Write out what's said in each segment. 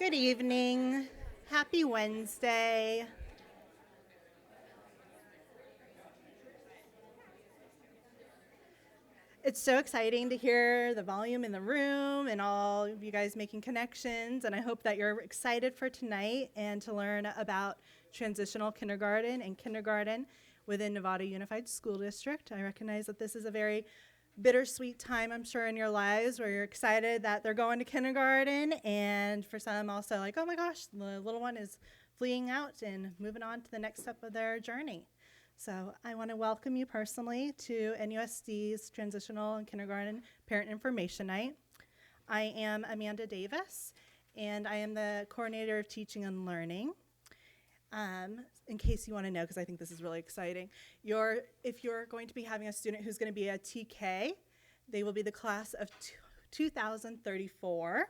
Good evening. Happy Wednesday. It's so exciting to hear the volume in the room and all of you guys making connections. And I hope that you're excited for tonight and to learn about transitional kindergarten and kindergarten within Nevada Unified School District. I recognize that this is a very bittersweet time, I'm sure, in your lives where you're excited that they're going to kindergarten, and for some also like, oh my gosh, the little one is fleeing out and moving on to the next step of their journey. So I want to welcome you personally to NUSD's Transitional and Kindergarten Parent Information Night. I am Amanda Davis, and I am the Coordinator of Teaching and Learning. In case you want to know, because I think this is really exciting, if you're going to be having a student who's going to be a TK, they will be the class of 2034.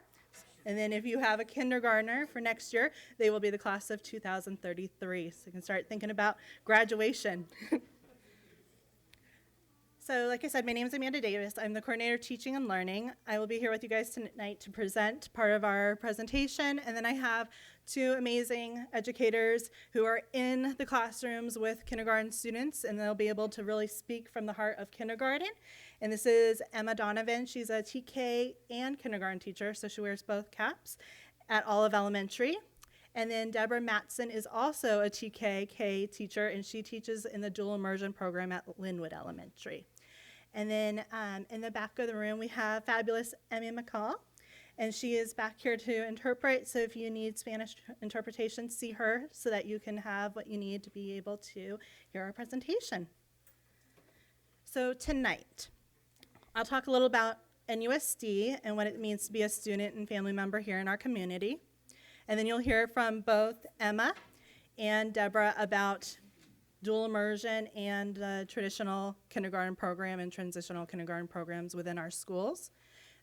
And then if you have a kindergartner for next year, they will be the class of 2033. So you can start thinking about graduation. So like I said, my name is Amanda Davis. I'm the Coordinator of Teaching and Learning. I will be here with you guys tonight to present part of our presentation. And then I have two amazing educators who are in the classrooms with kindergarten students, and they'll be able to really speak from the heart of kindergarten. And this is Emma Donovan. She's a TK and kindergarten teacher, so she wears both caps at Olive Elementary. And then Deborah Matson is also a TK teacher, and she teaches in the dual immersion program at Linwood Elementary. And then in the back of the room, we have fabulous Emmy McCall, and she is back here to interpret. So if you need Spanish interpretation, see her so that you can have what you need to be able to hear our presentation. So tonight, I'll talk a little about NUSD and what it means to be a student and family member here in our community. And then you'll hear from both Emma and Deborah about dual immersion and the traditional kindergarten program and transitional kindergarten programs within our schools.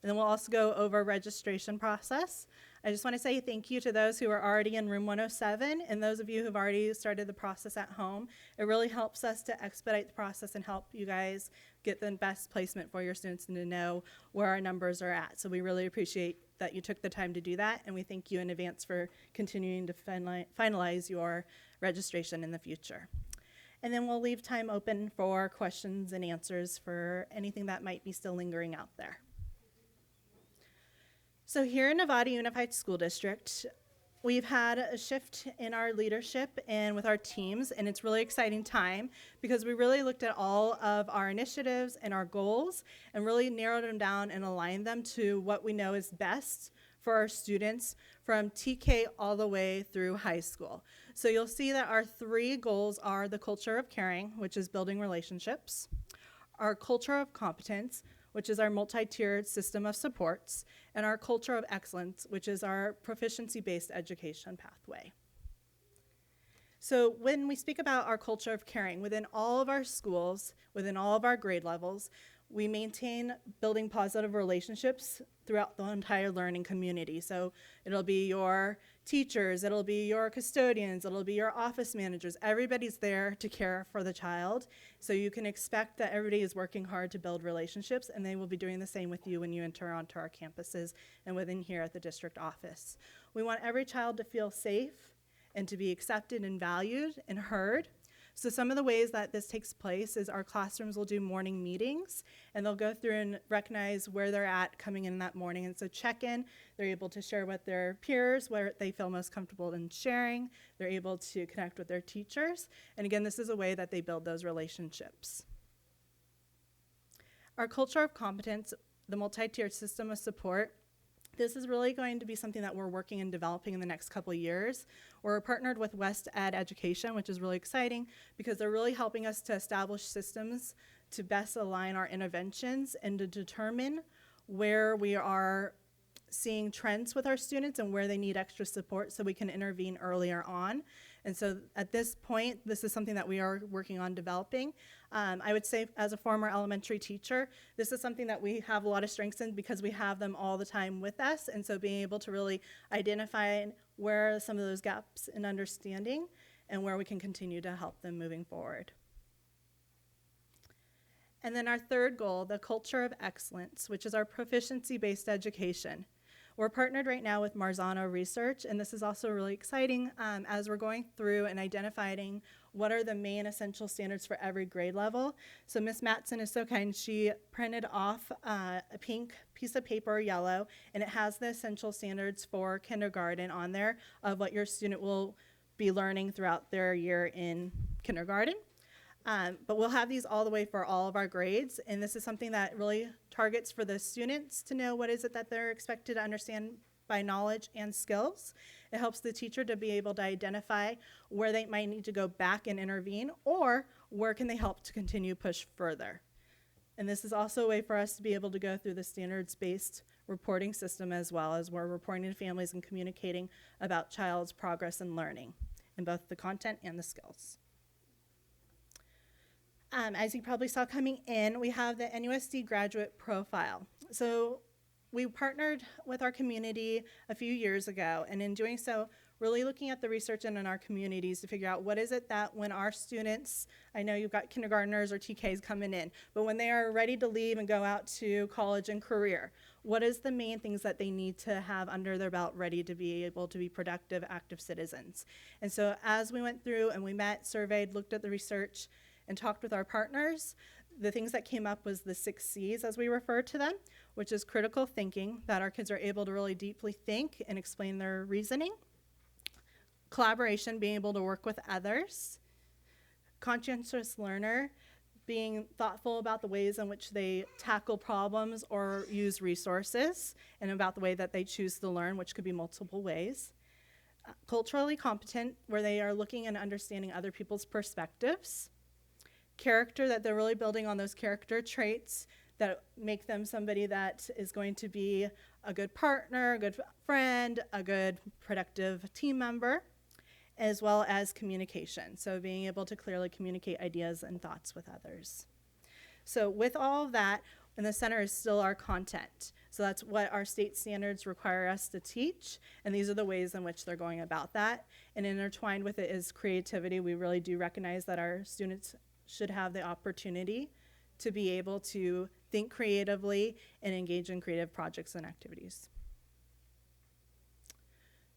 And then we'll also go over registration process. I just want to say thank you to those who are already in room 107 and those of you who've already started the process at home. It really helps us to expedite the process and help you guys get the best placement for your students and to know where our numbers are at. So we really appreciate that you took the time to do that, and we thank you in advance for continuing to finalize your registration in the future. And then we'll leave time open for questions and answers for anything that might be still lingering out there. So here in Nevada Unified School District, we've had a shift in our leadership and with our teams, and it's really exciting time because we really looked at all of our initiatives and our goals and really narrowed them down and aligned them to what we know is best for our students from TK all the way through high school. So you'll see that our three goals are the culture of caring, which is building relationships, our culture of competence, which is our multi-tiered system of supports, and our culture of excellence, which is our proficiency-based education pathway. So when we speak about our culture of caring, within all of our schools, within all of our grade levels, we maintain building positive relationships throughout the entire learning community. So it'll be your teachers, it'll be your custodians, it'll be your office managers. Everybody's there to care for the child. So you can expect that everybody is working hard to build relationships, and they will be doing the same with you when you enter onto our campuses and within here at the district office. We want every child to feel safe and to be accepted and valued and heard. So some of the ways that this takes place is our classrooms will do morning meetings, and they'll go through and recognize where they're at coming in that morning. And so check in, they're able to share with their peers where they feel most comfortable in sharing. They're able to connect with their teachers. And again, this is a way that they build those relationships. Our culture of competence, the multi-tiered system of support, this is really going to be something that we're working and developing in the next couple of years. We're partnered with West Ed Education, which is really exciting because they're really helping us to establish systems to best align our interventions and to determine where we are seeing trends with our students and where they need extra support so we can intervene earlier on. And so at this point, this is something that we are working on developing. I would say as a former elementary teacher, this is something that we have a lot of strengths in because we have them all the time with us. And so being able to really identify where are some of those gaps in understanding and where we can continue to help them moving forward. And then our third goal, the culture of excellence, which is our proficiency-based education. We're partnered right now with Marzano Research, and this is also really exciting as we're going through and identifying what are the main essential standards for every grade level. So Ms. Matson is so kind. She printed off a pink piece of paper, yellow, and it has the essential standards for kindergarten on there of what your student will be learning throughout their year in kindergarten. But we'll have these all the way for all of our grades, and this is something that really targets for the students to know what is it that they're expected to understand by knowledge and skills. It helps the teacher to be able to identify where they might need to go back and intervene, or where can they help to continue push further. And this is also a way for us to be able to go through the standards-based reporting system, as well as we're reporting to families and communicating about child's progress and learning in both the content and the skills. As you probably saw coming in, we have the NUSD Graduate Profile. So we partnered with our community a few years ago, and in doing so, really looking at the research in our communities to figure out what is it that when our students, I know you've got kindergartners or TKs coming in, but when they are ready to leave and go out to college and career, what is the main things that they need to have under their belt ready to be able to be productive, active citizens? And so as we went through and we met, surveyed, looked at the research, and talked with our partners, the things that came up was the 6 C's, as we refer to them, which is critical thinking, that our kids are able to really deeply think and explain their reasoning. Collaboration, being able to work with others. Conscientious learner, being thoughtful about the ways in which they tackle problems or use resources, and about the way that they choose to learn, which could be multiple ways. Culturally competent, where they are looking and understanding other people's perspectives. Character, that they're really building on those character traits that make them somebody that is going to be a good partner, a good friend, a good productive team member, as well as communication. So being able to clearly communicate ideas and thoughts with others. So with all of that, in the center is still our content. So that's what our state standards require us to teach, and these are the ways in which they're going about that. And intertwined with it is creativity. We really do recognize that our students should have the opportunity to be able to think creatively and engage in creative projects and activities.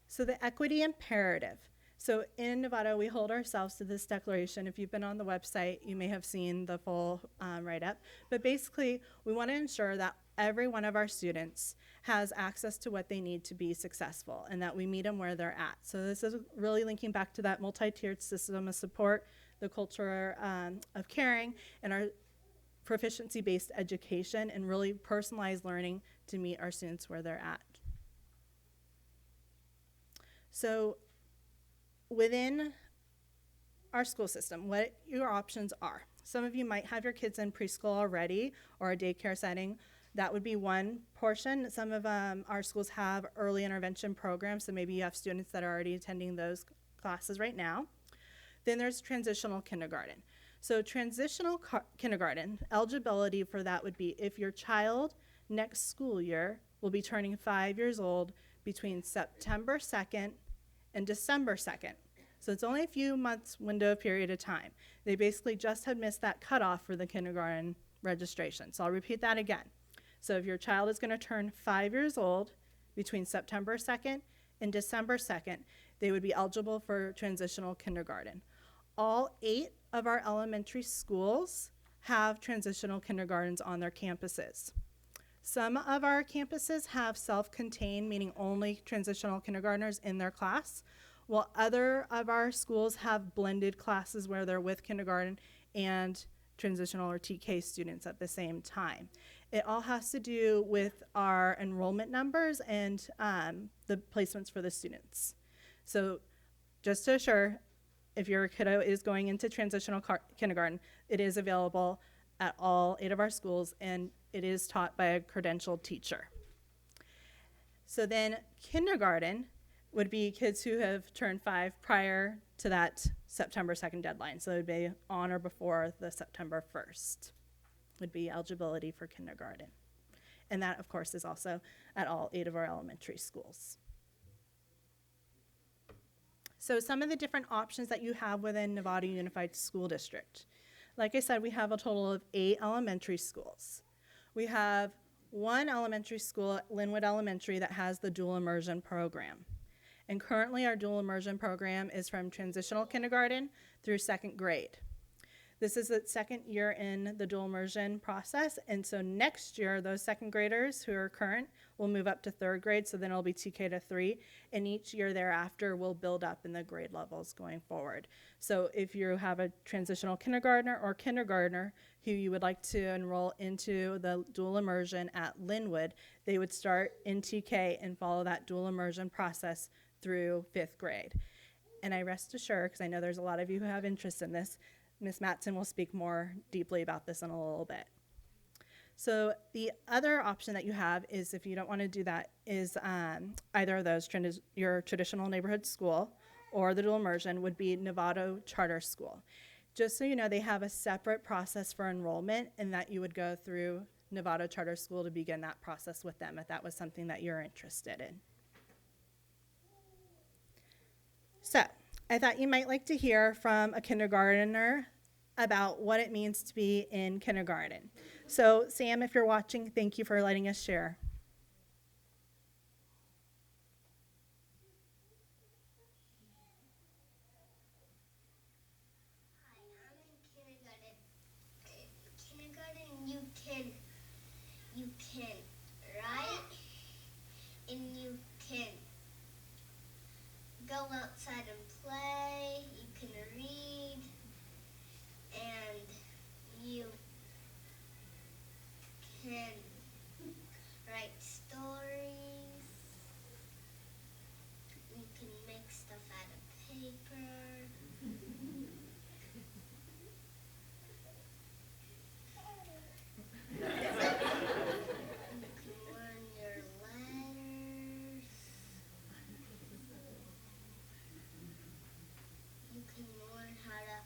So the equity imperative. So in Nevada, we hold ourselves to this declaration. If you've been on the website, you may have seen the full write-up. But basically, we want to ensure that every one of our students has access to what they need to be successful, and that we meet them where they're at. So this is really linking back to that multi-tiered system of support, the culture of caring, and our proficiency-based education, and really personalized learning to meet our students where they're at. So within our school system, what your options are. Some of you might have your kids in preschool already or a daycare setting. That would be one portion. Some of our schools have early intervention programs, so maybe you have students that are already attending those classes right now. Then there's transitional kindergarten. So transitional kindergarten, eligibility for that would be if your child next school year will be turning 5 years old between September 2nd and December 2nd. So it's only a few months window period of time. They basically just had missed that cutoff for the kindergarten registration. So I'll repeat that again. So if your child is going to turn 5 years old between September 2nd and December 2nd, they would be eligible for transitional kindergarten. All 8 of our elementary schools have transitional kindergartens on their campuses. Some of our campuses have self-contained, meaning only transitional kindergartners in their class, while other of our schools have blended classes where they're with kindergarten and transitional or TK students at the same time. It all has to do with our enrollment numbers and the placements for the students. So just to assure, if your kiddo is going into transitional kindergarten, it is available at all 8 of our schools, and it is taught by a credentialed teacher. So then kindergarten would be kids who have turned 5 prior to that September 2nd deadline. So it would be on or before the September 1st would be eligibility for kindergarten. And that, of course, is also at all 8 of our elementary schools. So some of the different options that you have within Nevada Unified School District. Like I said, we have a total of 8 elementary schools. We have one elementary school, Linwood Elementary, that has the dual immersion program. And currently our dual immersion program is from transitional kindergarten through second grade. This is the second year in the dual immersion process, and so next year, those second graders who are current will move up to third grade, so then it'll be TK to 3, and each year thereafter will build up in the grade levels going forward. So if you have a transitional kindergartner or kindergartner who you would like to enroll into the dual immersion at Linwood, they would start in TK and follow that dual immersion process through 5th grade. And I rest assured, because I know there's a lot of you who have interest in this, Ms. Matson will speak more deeply about this in a little bit. So the other option that you have is, if you don't want to do that, is either of those, your traditional neighborhood school or the dual immersion would be Novato Charter School. Just so you know, they have a separate process for enrollment, and that you would go through Novato Charter School to begin that process with them if that was something that you're interested in. So I thought you might like to hear from a kindergartner about what it means to be in kindergarten. So Sam, if you're watching, thank you for letting us share. Hi, I'm in kindergarten. In kindergarten, you can write and you can go outside and play, you can read, and you can write stories, you can make stuff out of paper. You can learn your letters. You can learn how to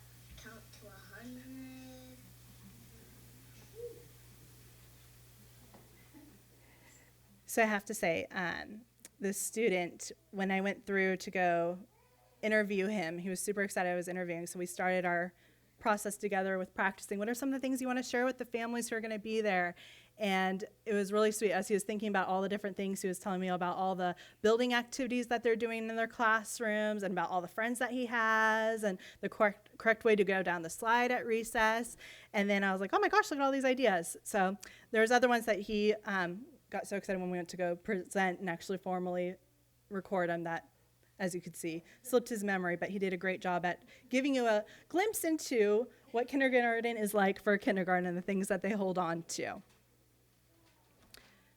count to 100. So I have to say, this student, when I went through to go interview him, he was super excited I was interviewing, so we started our process together with practicing. What are some of the things you want to share with the families who are going to be there? And it was really sweet. As he was thinking about all the different things, he was telling me about all the building activities that they're doing in their classrooms and about all the friends that he has and the correct way to go down the slide at recess. And then I was like, oh my gosh, look at all these ideas. So there's other ones that he got so excited when we went to go present and actually formally record them that, as you could see, slipped his memory, but he did a great job at giving you a glimpse into what kindergarten is like for kindergarten and the things that they hold on to.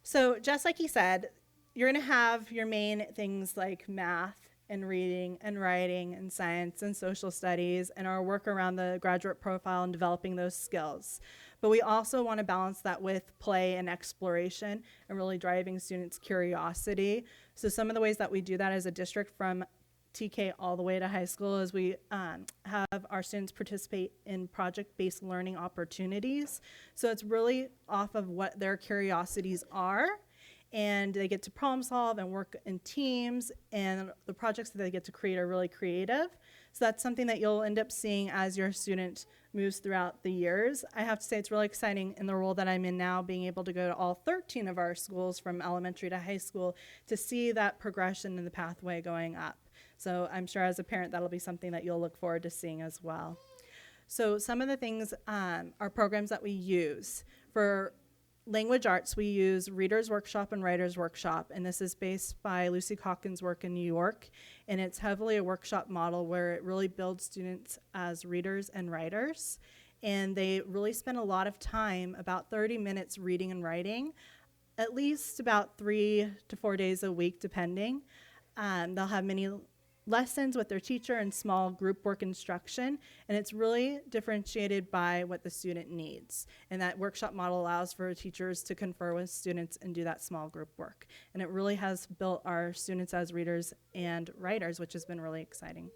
So just like he said, you're going to have your main things like math and reading and writing and science and social studies and our work around the graduate profile and developing those skills. But we also want to balance that with play and exploration and really driving students' curiosity. So some of the ways that we do that as a district from TK all the way to high school is we have our students participate in project-based learning opportunities. So it's really off of what their curiosities are, and they get to problem solve and work in teams, and the projects that they get to create are really creative. So that's something that you'll end up seeing as your student moves throughout the years. I have to say it's really exciting in the role that I'm in now, being able to go to all 13 of our schools from elementary to high school to see that progression in the pathway going up. So I'm sure as a parent that'll be something that you'll look forward to seeing as well. So some of the things are programs that we use. For language arts, we use Reader's Workshop and Writer's Workshop, and this is based by Lucy Calkins' work in New York, and it's heavily a workshop model where it really builds students as readers and writers, and they really spend a lot of time, about 30 minutes reading and writing, at least about 3 to 4 days a week, depending. They'll have many lessons with their teacher and small group work instruction, and it's really differentiated by what the student needs. And that workshop model allows for teachers to confer with students and do that small group work. And it really has built our students as readers and writers, which has been really exciting.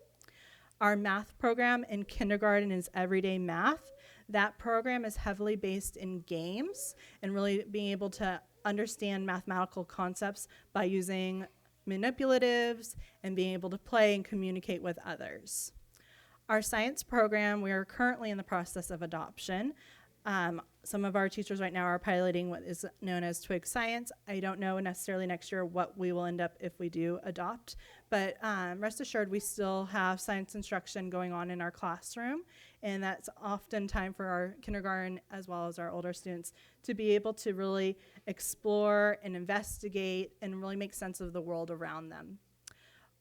Our math program in kindergarten is Everyday Math. That program is heavily based in games and really being able to understand mathematical concepts by using manipulatives and being able to play and communicate with others. Our science program, we are currently in the process of adoption. Some of our teachers right now are piloting what is known as Twig Science. I don't know necessarily next year what we will end up if we do adopt, but rest assured we still have science instruction going on in our classroom, and that's often time for our kindergarten as well as our older students to be able to really explore and investigate and really make sense of the world around them.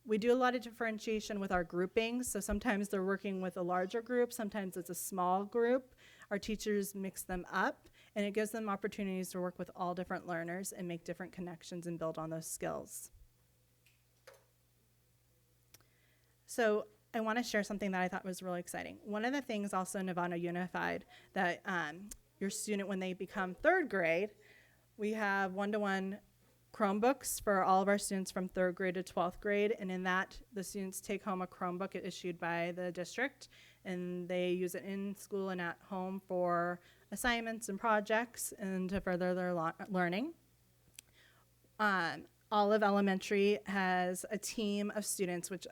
We do a lot of differentiation with our groupings, so sometimes they're working with a larger group, sometimes it's a small group. Our teachers mix them up, and it gives them opportunities to work with all different learners and make different connections and build on those skills. So I want to share something that I thought was really exciting. One of the things also in Nirvana Unified that your student, when they become third grade, we have one-to-one Chromebooks for all of our students from third grade to 12th grade, and in that, the students take home a Chromebook issued by the district, and they use it in school and at home for assignments and projects and to further their learning. Olive Elementary has a team of students, which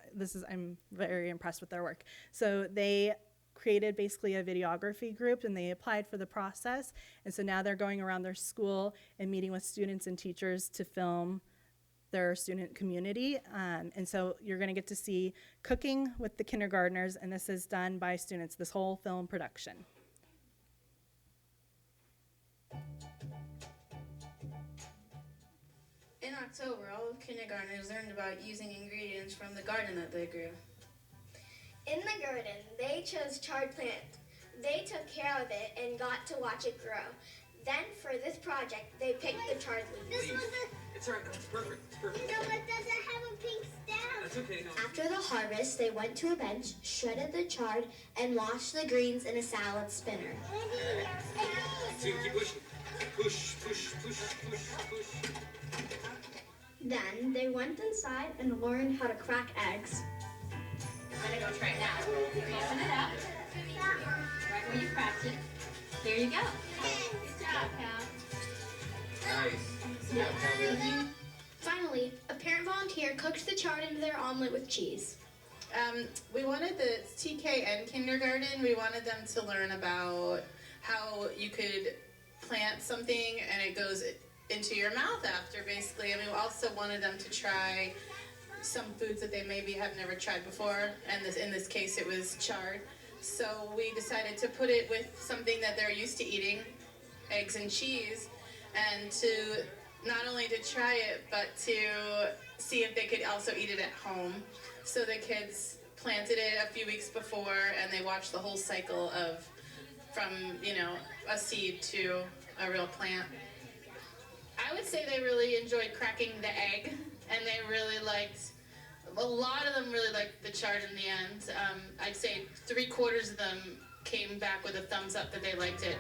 I'm very impressed with their work. So they created basically a videography group, and they applied for the process, and so now they're going around their school and meeting with students and teachers to film their student community, and so you're going to get to see cooking with the kindergartners, and this is done by students, this whole film production. In October, all of kindergartners learned about using ingredients from the garden that they grew. In the garden, they chose chard plant. They took care of it and got to watch it grow. Then, for this project, they picked the chard leaves. It's alright, it's perfect, it's perfect. No, it doesn't have a pink stem. That's okay, no. After the harvest, they went to a bench, shredded the chard, and washed the greens in a salad spinner. So you keep pushing. Push, push, push, push, push. Then, they went inside and learned how to crack eggs. I'm gonna go try it now. Open it up. Right where you cracked it. There you go. Good job, Cal. Nice. Yeah, Calvin. Finally, a parent volunteer cooked the chard into their omelet with cheese. We wanted the TK and kindergarten, we wanted them to learn about how you could plant something and it goes into your mouth after, basically. And we also wanted them to try some foods that they maybe have never tried before, and in this case it was chard. So we decided to put it with something that they're used to eating, eggs and cheese, and to not only to try it, but to see if they could also eat it at home. So the kids planted it a few weeks before, and they watched the whole cycle of from, a seed to a real plant. I would say they really enjoyed cracking the egg, and they really liked, a lot of them really liked the chard in the end. I'd say 3/4 of them came back with a thumbs up that they liked it.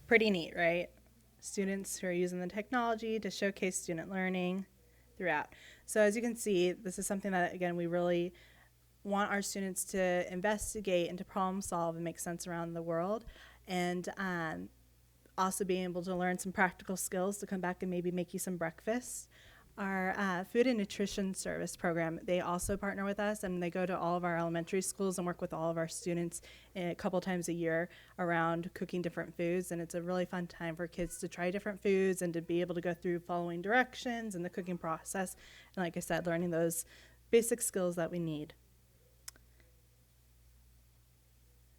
Pretty neat, right? Students who are using the technology to showcase student learning throughout. So as you can see, this is something that, again, we really want our students to investigate and to problem solve and make sense around the world, and also being able to learn some practical skills to come back and maybe make you some breakfast. Our food and nutrition service program, they also partner with us, and they go to all of our elementary schools and work with all of our students a couple times a year around cooking different foods, and it's a really fun time for kids to try different foods and to be able to go through following directions and the cooking process, and like I said, learning those basic skills that we need.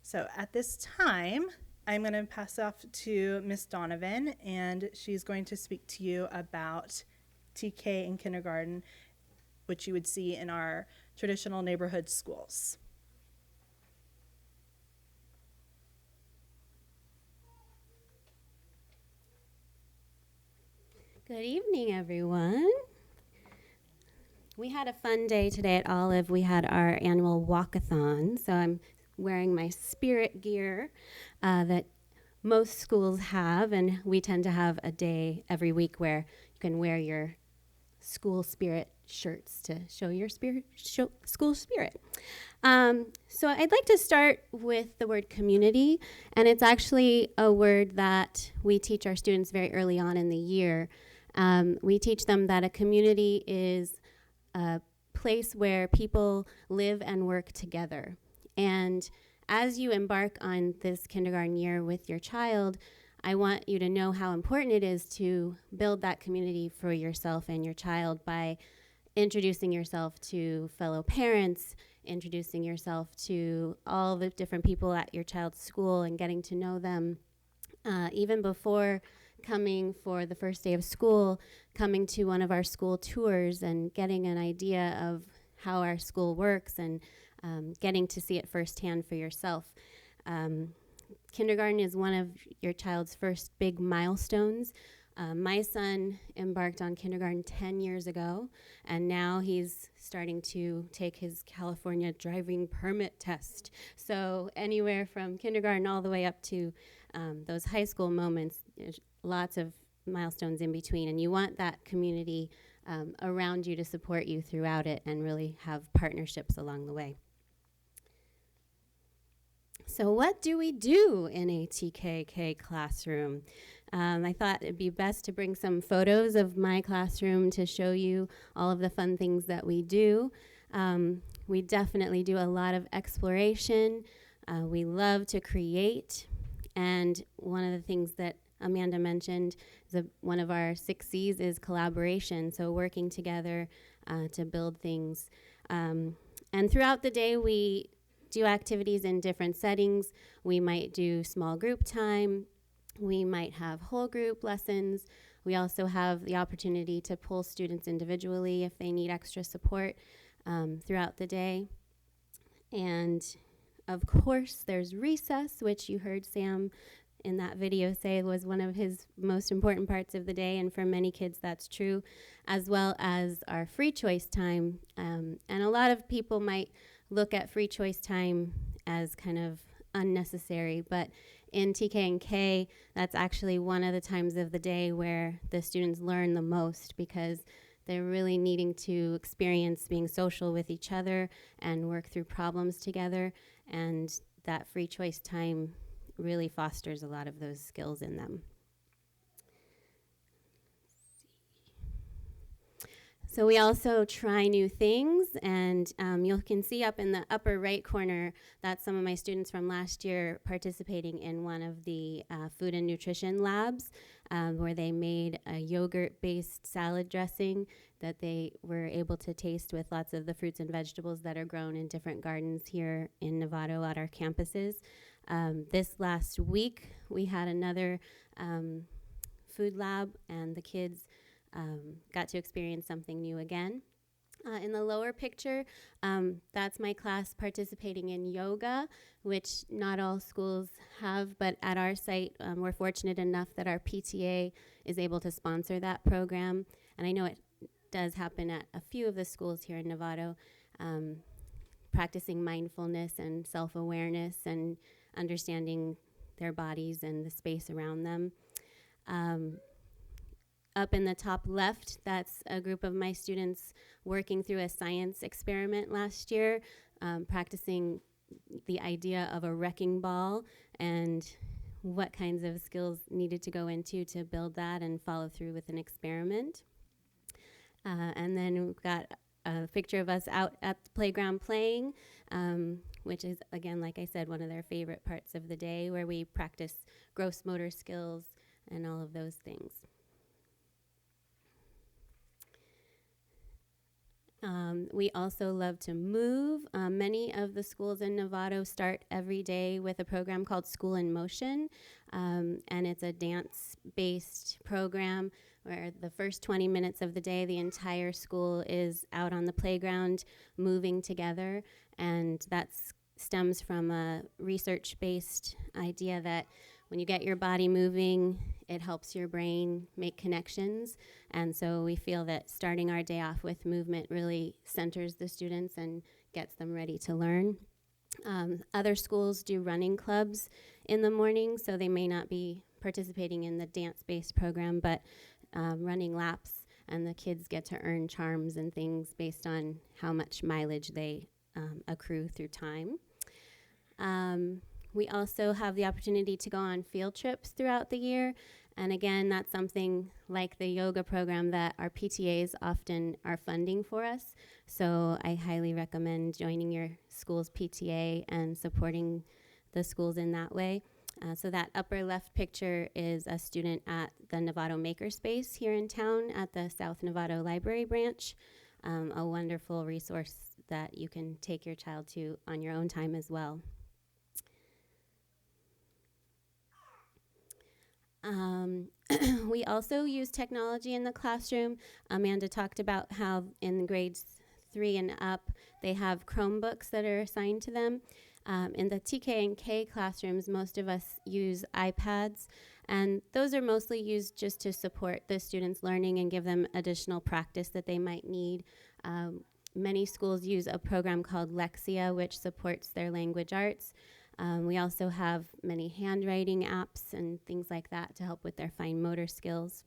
So at this time, I'm going to pass off to Miss Donovan, and she's going to speak to you about TK in kindergarten, which you would see in our traditional neighborhood schools. Good evening, everyone. We had a fun day today at Olive. We had our annual walkathon, so I'm wearing my spirit gear that most schools have, and we tend to have a day every week where you can wear your school spirit shirts to show your school spirit. So I'd like to start with the word community, and it's actually a word that we teach our students very early on in the year. We teach them that a community is a place where people live and work together. And as you embark on this kindergarten year with your child, I want you to know how important it is to build that community for yourself and your child by introducing yourself to fellow parents, introducing yourself to all the different people at your child's school and getting to know them. Even before coming for the first day of school, coming to one of our school tours and getting an idea of how our school works and getting to see it firsthand for yourself. Kindergarten is one of your child's first big milestones. My son embarked on kindergarten 10 years ago, and now he's starting to take his California driving permit test. So anywhere from kindergarten all the way up to those high school moments, there's lots of milestones in between, and you want that community around you to support you throughout it and really have partnerships along the way. So what do we do in a TKK classroom? I thought it'd be best to bring some photos of my classroom to show you all of the fun things that we do. We definitely do a lot of exploration. We love to create. And one of the things that Amanda mentioned, one of our 6 C's is collaboration, so working together to build things. And throughout the day, we do activities in different settings. We might do small group time. We might have whole group lessons. We also have the opportunity to pull students individually if they need extra support throughout the day. And of course, there's recess, which you heard Sam in that video say was one of his most important parts of the day, and for many kids that's true, as well as our free choice time. And a lot of people might look at free choice time as kind of unnecessary, but in TK and K, that's actually one of the times of the day where the students learn the most, because they're really needing to experience being social with each other and work through problems together, and that free choice time really fosters a lot of those skills in them. So we also try new things, and you can see up in the upper right corner, that's some of my students from last year participating in one of the food and nutrition labs, where they made a yogurt-based salad dressing that they were able to taste with lots of the fruits and vegetables that are grown in different gardens here in Novato at our campuses. This last week, we had another food lab, and the kids got to experience something new again. In the lower picture, that's my class participating in yoga, which not all schools have, but at our site, we're fortunate enough that our PTA is able to sponsor that program. And I know it does happen at a few of the schools here in Novato, practicing mindfulness and self-awareness and understanding their bodies and the space around them. Up in the top left, that's a group of my students working through a science experiment last year, practicing the idea of a wrecking ball and what kinds of skills needed to go into to build that and follow through with an experiment. And then we've got a picture of us out at the playground playing, which is, again, like I said, one of their favorite parts of the day, where we practice gross motor skills and all of those things. We also love to move. Many of the schools in Novato start every day with a program called School in Motion, and it's a dance-based program where the first 20 minutes of the day, the entire school is out on the playground moving together, and that stems from a research-based idea that when you get your body moving, it helps your brain make connections. And so we feel that starting our day off with movement really centers the students and gets them ready to learn. Other schools do running clubs in the morning, so they may not be participating in the dance-based program, but running laps, and the kids get to earn charms and things based on how much mileage they accrue through time. We also have the opportunity to go on field trips throughout the year, And again, that's something like the yoga program that our PTAs often are funding for us. So I highly recommend joining your school's PTA and supporting the schools in that way. So that upper left picture is a student at the Novato Makerspace here in town at the South Novato Library branch. A wonderful resource that you can take your child to on your own time as well. We also use technology in the classroom. Amanda talked about how in grades 3 and up, they have Chromebooks that are assigned to them. In the TK and K classrooms, most of us use iPads, and those are mostly used just to support the students' learning and give them additional practice that they might need. Many schools use a program called Lexia, which supports their language arts. We also have many handwriting apps and things like that to help with their fine motor skills.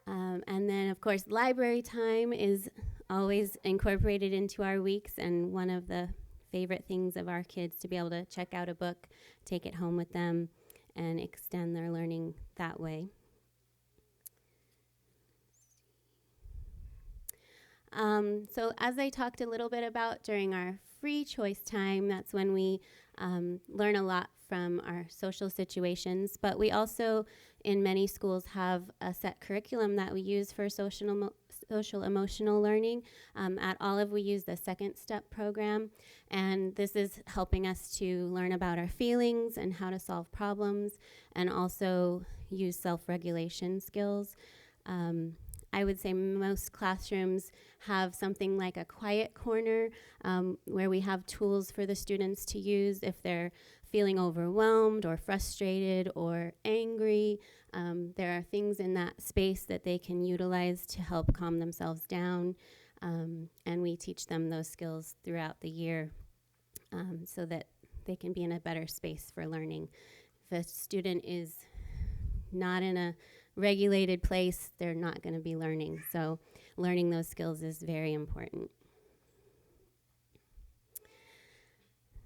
And then, of course, library time is always incorporated into our weeks, and one of the favorite things of our kids to be able to check out a book, take it home with them, and extend their learning that way. So as I talked a little bit about during our free choice time, that's when we learn a lot from our social situations, but we also in many schools have a set curriculum that we use for social emotional learning. At Olive, we use the Second Step program, and this is helping us to learn about our feelings and how to solve problems, and also use self-regulation skills. I would say most classrooms have something like a quiet corner where we have tools for the students to use if they're feeling overwhelmed or frustrated or angry. There are things in that space that they can utilize to help calm themselves down, and we teach them those skills throughout the year so that they can be in a better space for learning. If a student is not in a regulated place, they're not going to be learning. So learning those skills is very important.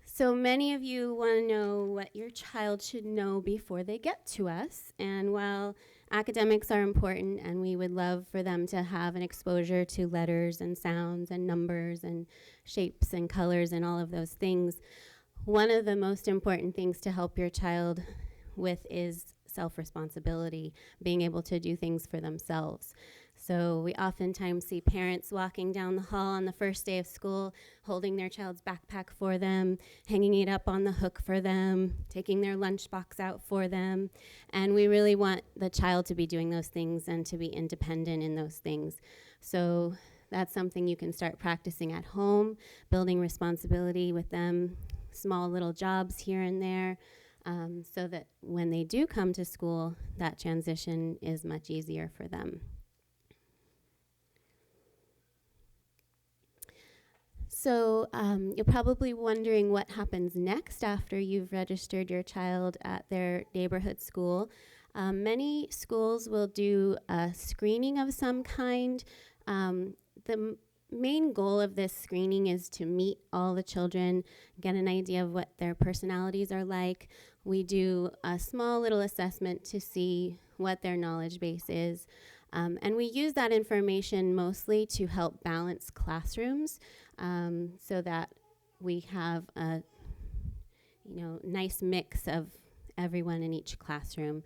So many of you want to know what your child should know before they get to us. And while academics are important and we would love for them to have an exposure to letters and sounds and numbers and shapes and colors and all of those things, one of the most important things to help your child with is self-responsibility, being able to do things for themselves. So we oftentimes see parents walking down the hall on the first day of school, holding their child's backpack for them, hanging it up on the hook for them, taking their lunchbox out for them. And we really want the child to be doing those things and to be independent in those things. So that's something you can start practicing at home, building responsibility with them, small little jobs here and there, so that when they do come to school, that transition is much easier for them. So you're probably wondering what happens next after you've registered your child at their neighborhood school. Many schools will do a screening of some kind. The main goal of this screening is to meet all the children, get an idea of what their personalities are like. We do a small little assessment to see what their knowledge base is. And we use that information mostly to help balance classrooms so that we have a nice mix of everyone in each classroom.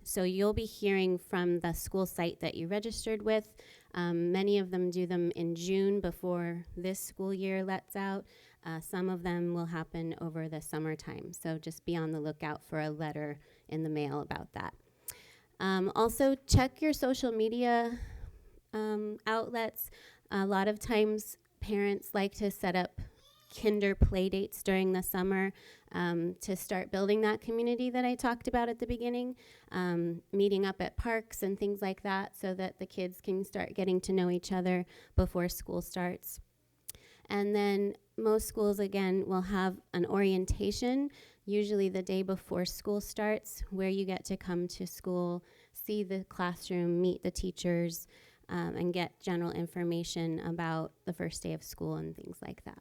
So you'll be hearing from the school site that you registered with. Many of them do them in June before this school year lets out. Some of them will happen over the summertime. So just be on the lookout for a letter in the mail about that. Also, check your social media outlets. A lot of times, parents like to set up kinder play dates during the summer to start building that community that I talked about at the beginning, meeting up at parks and things like that so that the kids can start getting to know each other before school starts. And then most schools, again, will have an orientation, usually the day before school starts, where you get to come to school, see the classroom, meet the teachers, and get general information about the first day of school and things like that.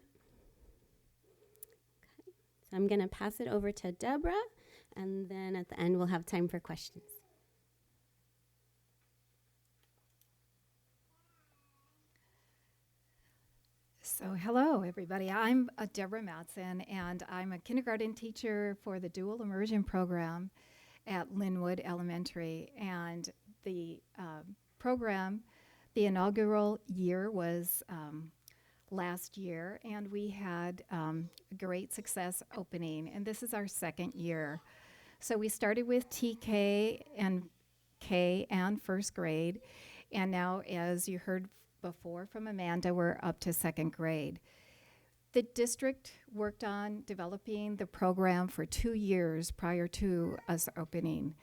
Okay. So I'm going to pass it over to Deborah, and then at the end we'll have time for questions. So hello, everybody. I'm Deborah Matson, and I'm a kindergarten teacher for the dual immersion program at Linwood Elementary. And the program, the inaugural year was last year, and we had great success opening. And this is our second year. So we started with TK and K and first grade, and now, as you heard before from Amanda, we're up to second grade. The district worked on developing the program for 2 years prior to us opening.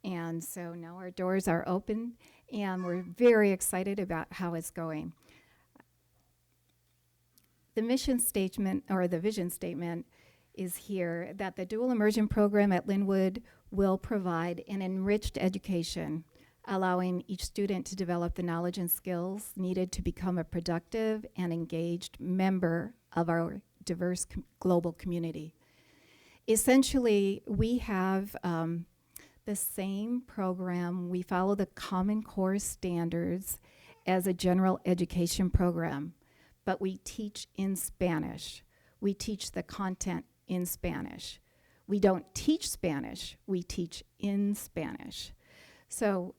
And so now our doors are open, and we're very excited about how it's going. The mission statement, or the vision statement, is here that the dual immersion program at Linwood will provide an enriched education, allowing each student to develop the knowledge and skills needed to become a productive and engaged member of our diverse global community. Essentially, we have the same program. We follow the Common Core standards as a general education program, but we teach in Spanish. We teach the content in Spanish. We don't teach Spanish, we teach in Spanish. So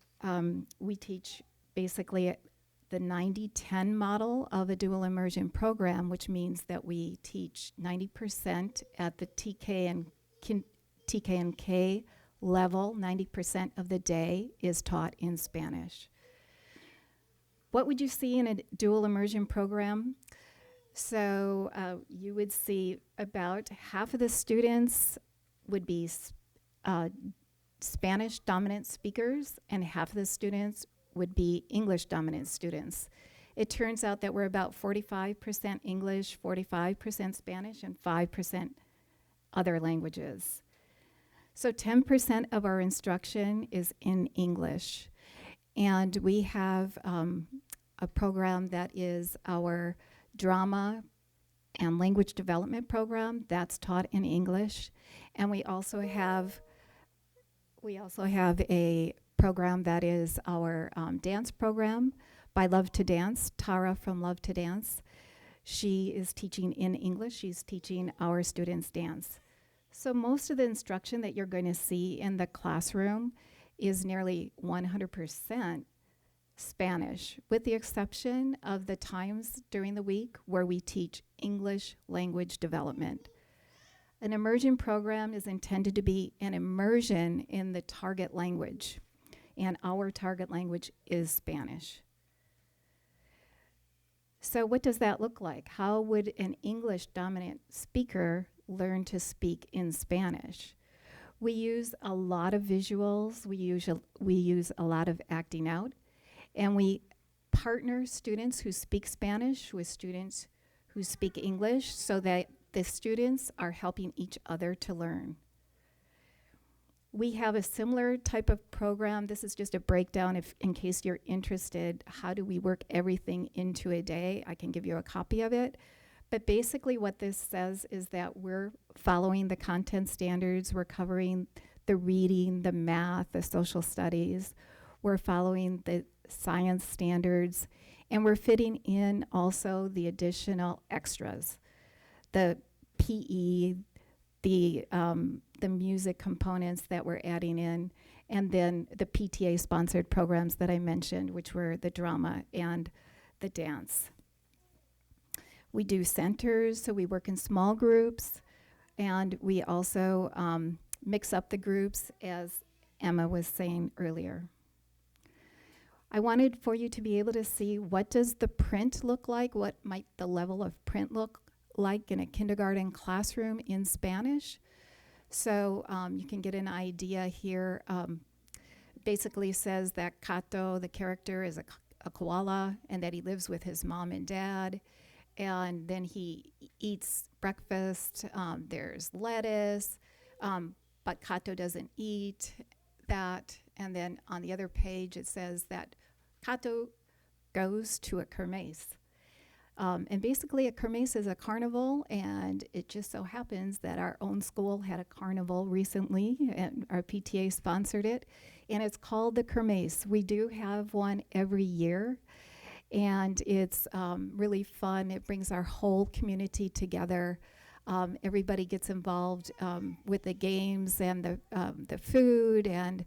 we teach basically the 90-10 model of a dual immersion program, which means that we teach 90% at the TK and K level. 90% of the day is taught in Spanish. What would you see in a dual immersion program? So you would see about half of the students would be Spanish dominant speakers, and half of the students would be English dominant students. It turns out that we're about 45% English, 45% Spanish, and 5% other languages. So 10% of our instruction is in English. And we have a program that is our drama and language development program that's taught in English. And we also have a program that is our dance program by Love to Dance. Tara from Love to Dance. She is teaching in English. She's teaching our students dance. So most of the instruction that you're going to see in the classroom is nearly 100% Spanish, with the exception of the times during the week where we teach English language development. An immersion program is intended to be an immersion in the target language, and our target language is Spanish. So what does that look like? How would an English dominant speaker learn to speak in Spanish? We use a lot of visuals, we use a lot of acting out, and we partner students who speak Spanish with students who speak English so that the students are helping each other to learn. We have a similar type of program. This is just a breakdown in case you're interested. How do we work everything into a day? I can give you a copy of it. But basically what this says is that we're following the content standards. We're covering the reading, the math, the social studies. We're following the science standards. And we're fitting in also the additional extras. The PE, the music components that we're adding in, and then the PTA-sponsored programs that I mentioned, which were the drama and the dance. We do centers, so we work in small groups, and we also mix up the groups, as Emma was saying earlier. I wanted for you to be able to see what does the print look like, what might the level of print look like in a kindergarten classroom in Spanish. So you can get an idea here. Basically says that Cato, the character, is a koala, and that he lives with his mom and dad. And then he eats breakfast. There's lettuce, but Cato doesn't eat that. And then on the other page, it says that Cato goes to a kermesse. And basically, a kermesse is a carnival, and it just so happens that our own school had a carnival recently, and our PTA sponsored it, and it's called the kermesse. We do have one every year, and it's really fun. It brings our whole community together. Everybody gets involved with the games and the food, and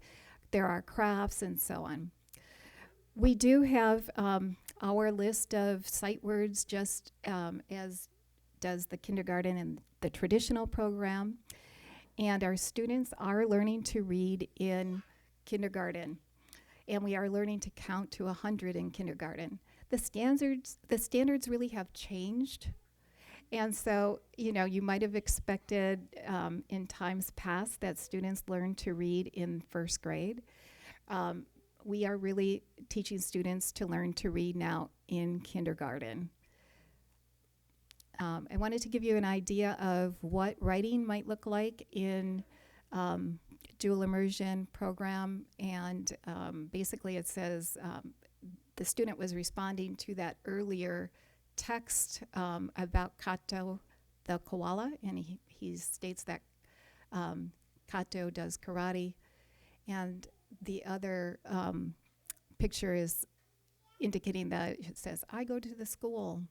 there are crafts and so on. We do have our list of sight words just as does the kindergarten and the traditional program. And our students are learning to read in kindergarten. And we are learning to count to 100 in kindergarten. The standards really have changed. And so, you know, you might have expected in times past that students learn to read in first grade. We are really teaching students to learn to read now in kindergarten. I wanted to give you an idea of what writing might look like in dual immersion program, and basically it says the student was responding to that earlier text about Kato the koala, and he states that Kato does karate, and the other picture is indicating that it says, I go to the school.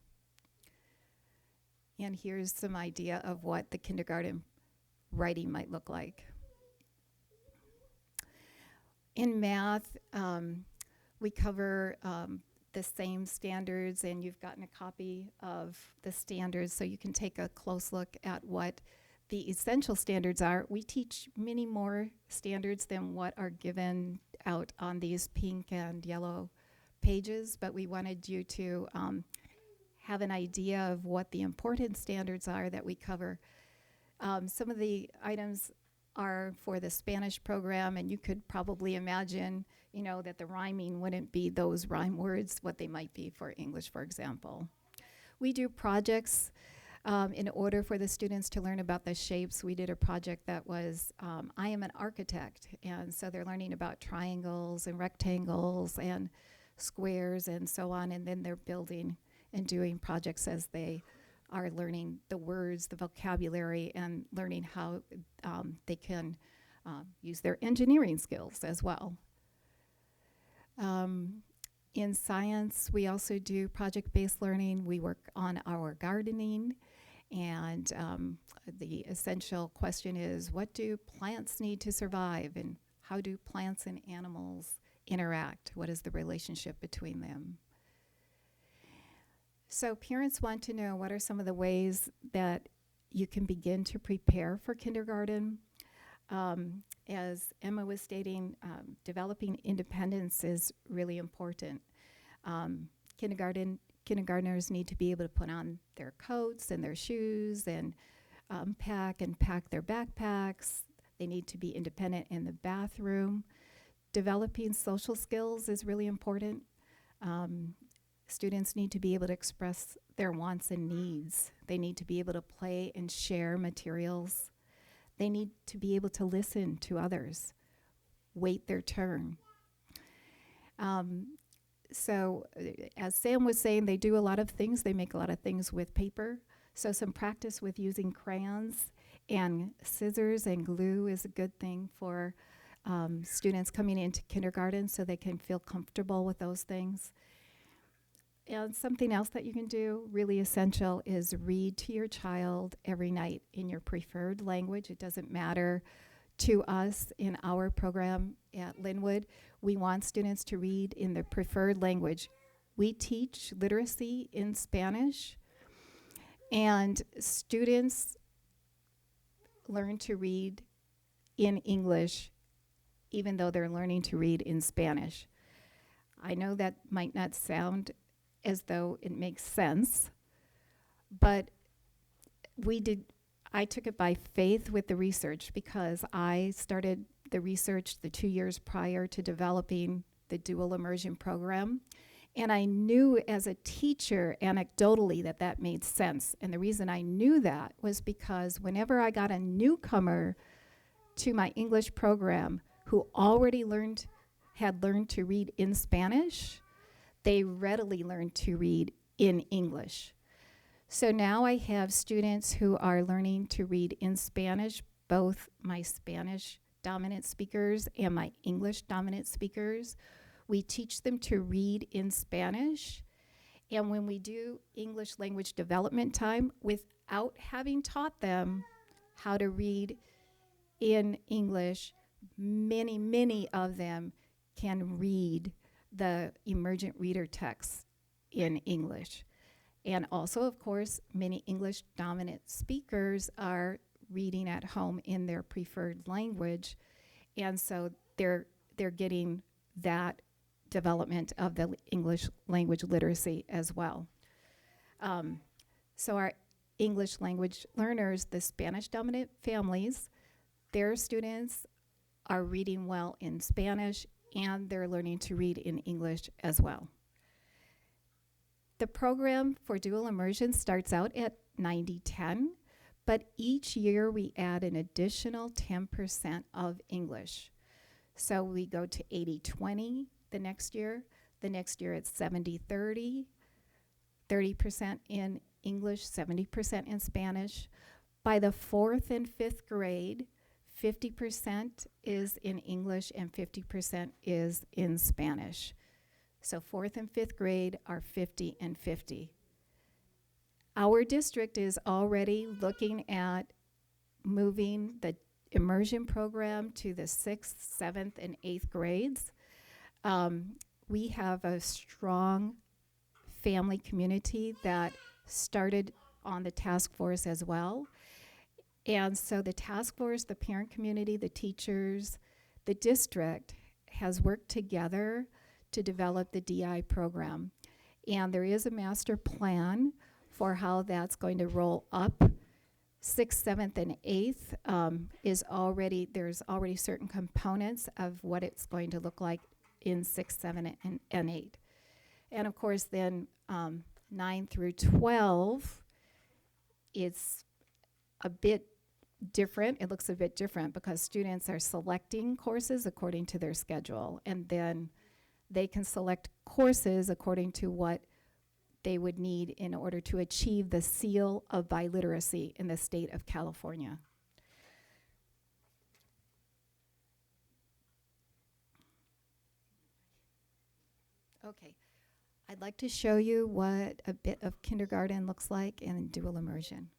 And here's some idea of what the kindergarten writing might look like. In math, we cover the same standards, and you've gotten a copy of the standards, so you can take a close look at what the essential standards are. We teach many more standards than what are given out on these pink and yellow pages, but we wanted you to have an idea of what the important standards are that we cover. Some of the items are for the Spanish program, and you could probably imagine, you know, that the rhyming wouldn't be those rhyme words, what they might be for English, for example. We do projects in order for the students to learn about the shapes. We did a project that was, I am an architect, and so they're learning about triangles and rectangles and squares and so on, and then they're building and doing projects as they are learning the words, the vocabulary, and learning how they can use their engineering skills as well. In science, we also do project-based learning. We work on our gardening, and the essential question is, what do plants need to survive, and how do plants and animals interact? What is the relationship between them? So parents want to know what are some of the ways that you can begin to prepare for kindergarten. As Emma was stating, developing independence is really important. Kindergartners need to be able to put on their coats and their shoes and pack their backpacks. They need to be independent in the bathroom. Developing social skills is really important. Students need to be able to express their wants and needs. They need to be able to play and share materials. They need to be able to listen to others, wait their turn. So as Sam was saying, they do a lot of things. They make a lot of things with paper. So some practice with using crayons and scissors and glue is a good thing for students coming into kindergarten, so they can feel comfortable with those things. And something else that you can do, really essential, is read to your child every night in your preferred language. It doesn't matter to us in our program at Linwood. We want students to read in their preferred language. We teach literacy in Spanish, and students learn to read in English even though they're learning to read in Spanish. I know that might not sound as though it makes sense, but I took it by faith with the research, because I started the research the 2 years prior to developing the dual immersion program. And I knew as a teacher, anecdotally, that made sense. And the reason I knew that was because whenever I got a newcomer to my English program who already had learned to read in Spanish, they readily learned to read in English. So now I have students who are learning to read in Spanish, both my Spanish dominant speakers and my English dominant speakers. We teach them to read in Spanish. And when we do English language development time, without having taught them how to read in English, many of them can read the emergent reader text in English. And also, of course, many English dominant speakers are reading at home in their preferred language. And so they're getting that development of the English language literacy as well. So our English language learners, the Spanish dominant families, their students are reading well in Spanish and they're learning to read in English as well. The program for dual immersion starts out at 90-10, but each year we add an additional 10% of English. So we go to 80-20 the next year it's 70-30, 30% in English, 70% in Spanish. By the 4th and 5th grade, 50% is in English and 50% is in Spanish. So 4th and 5th grade are 50 and 50. Our district is already looking at moving the immersion program to the 6th, 7th, and 8th grades. We have a strong family community that started on the task force as well. And so the task force, the parent community, the teachers, the district has worked together to develop the DI program. And there is a master plan for how that's going to roll up. 6th, 7th, and 8th there's already certain components of what it's going to look like in 6, 7, and 8. And of course then 9 through 12, it's a bit different. It looks a bit different because students are selecting courses according to their schedule, and then they can select courses according to what they would need in order to achieve the seal of biliteracy in the state of California. Okay, I'd like to show you what a bit of kindergarten looks like in dual immersion.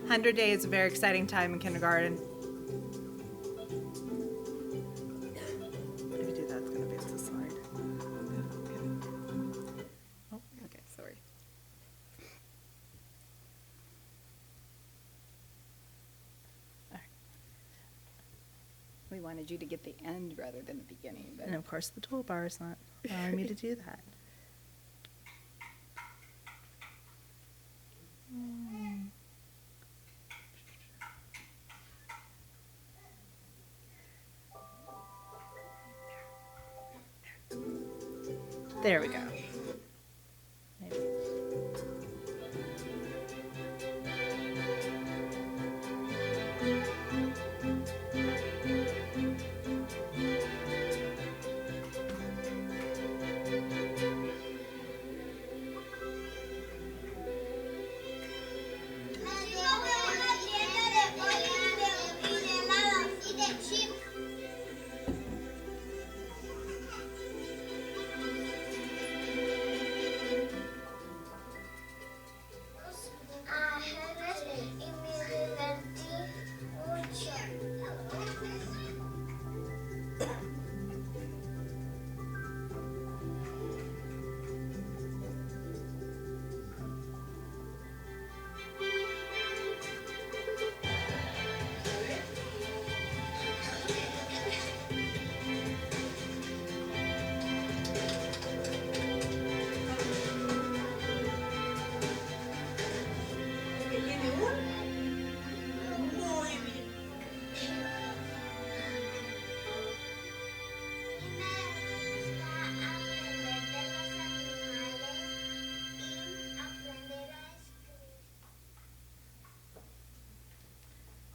Hundred Days is a very exciting time in kindergarten. If you do that, it's going to be the slide. Oh, okay, sorry. All right. We wanted you to get the end rather than the beginning. But And of course, the toolbar is not allowing me to do that. There we go. Maybe.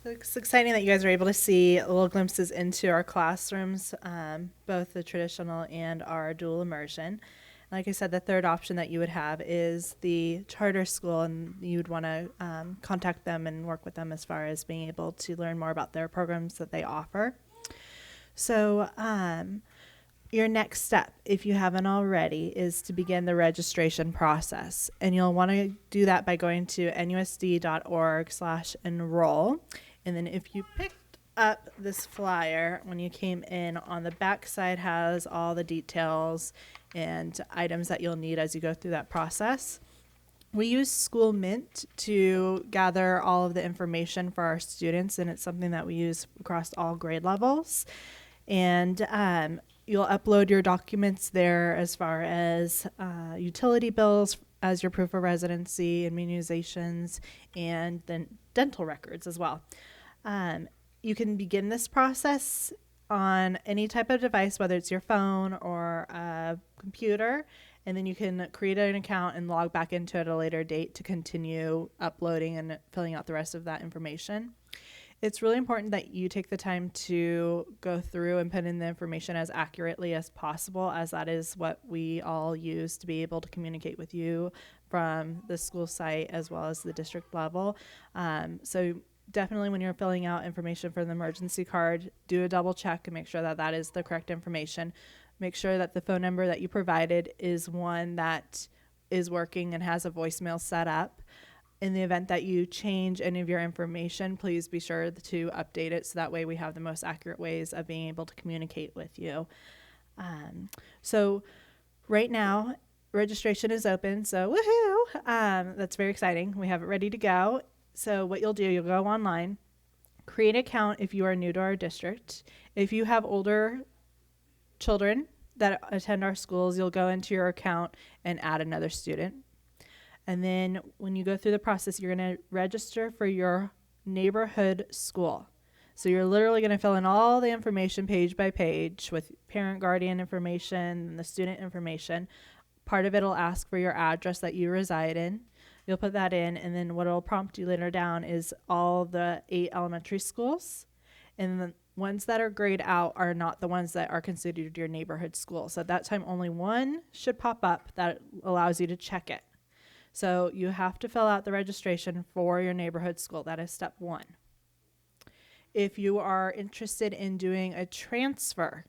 It's exciting that you guys are able to see little glimpses into our classrooms, both the traditional and our dual immersion. Like I said, the third option that you would have is the charter school, and you'd want to contact them and work with them as far as being able to learn more about their programs that they offer. So your next step, if you haven't already, is to begin the registration process. And you'll want to do that by going to nusd.org/enroll. And then if you picked up this flyer when you came in, on the back side has all the details and items that you'll need as you go through that process. We use School Mint to gather all of the information for our students, and it's something that we use across all grade levels. And you'll upload your documents there as far as utility bills as your proof of residency, immunizations, and then dental records as well. You can begin this process on any type of device, whether it's your phone or a computer, and then you can create an account and log back into it at a later date to continue uploading and filling out the rest of that information. It's really important that you take the time to go through and put in the information as accurately as possible, as that is what we all use to be able to communicate with you from the school site as well as the district level. So definitely when you're filling out information for the emergency card, do a double check and make sure that that is the correct information. Make sure that the phone number that you provided is one that is working and has a voicemail set up. In the event that you change any of your information, please be sure to update it so that way we have the most accurate ways of being able to communicate with you. So right now, registration is open, so woohoo! That's very exciting. We have it ready to go. So what you'll do, you'll go online, create an account if you are new to our district. If you have older children that attend our schools, you'll go into your account and add another student. And then when you go through the process, you're going to register for your neighborhood school. So you're literally going to fill in all the information page by page with parent, guardian information and the student information. Part of it will ask for your address that you reside in. You'll put that in, and then what it'll prompt you later down is all the 8 elementary schools. And the ones that are grayed out are not the ones that are considered your neighborhood school. So at that time, only one should pop up that allows you to check it. So you have to fill out the registration for your neighborhood school. That is step 1. If you are interested in doing a transfer,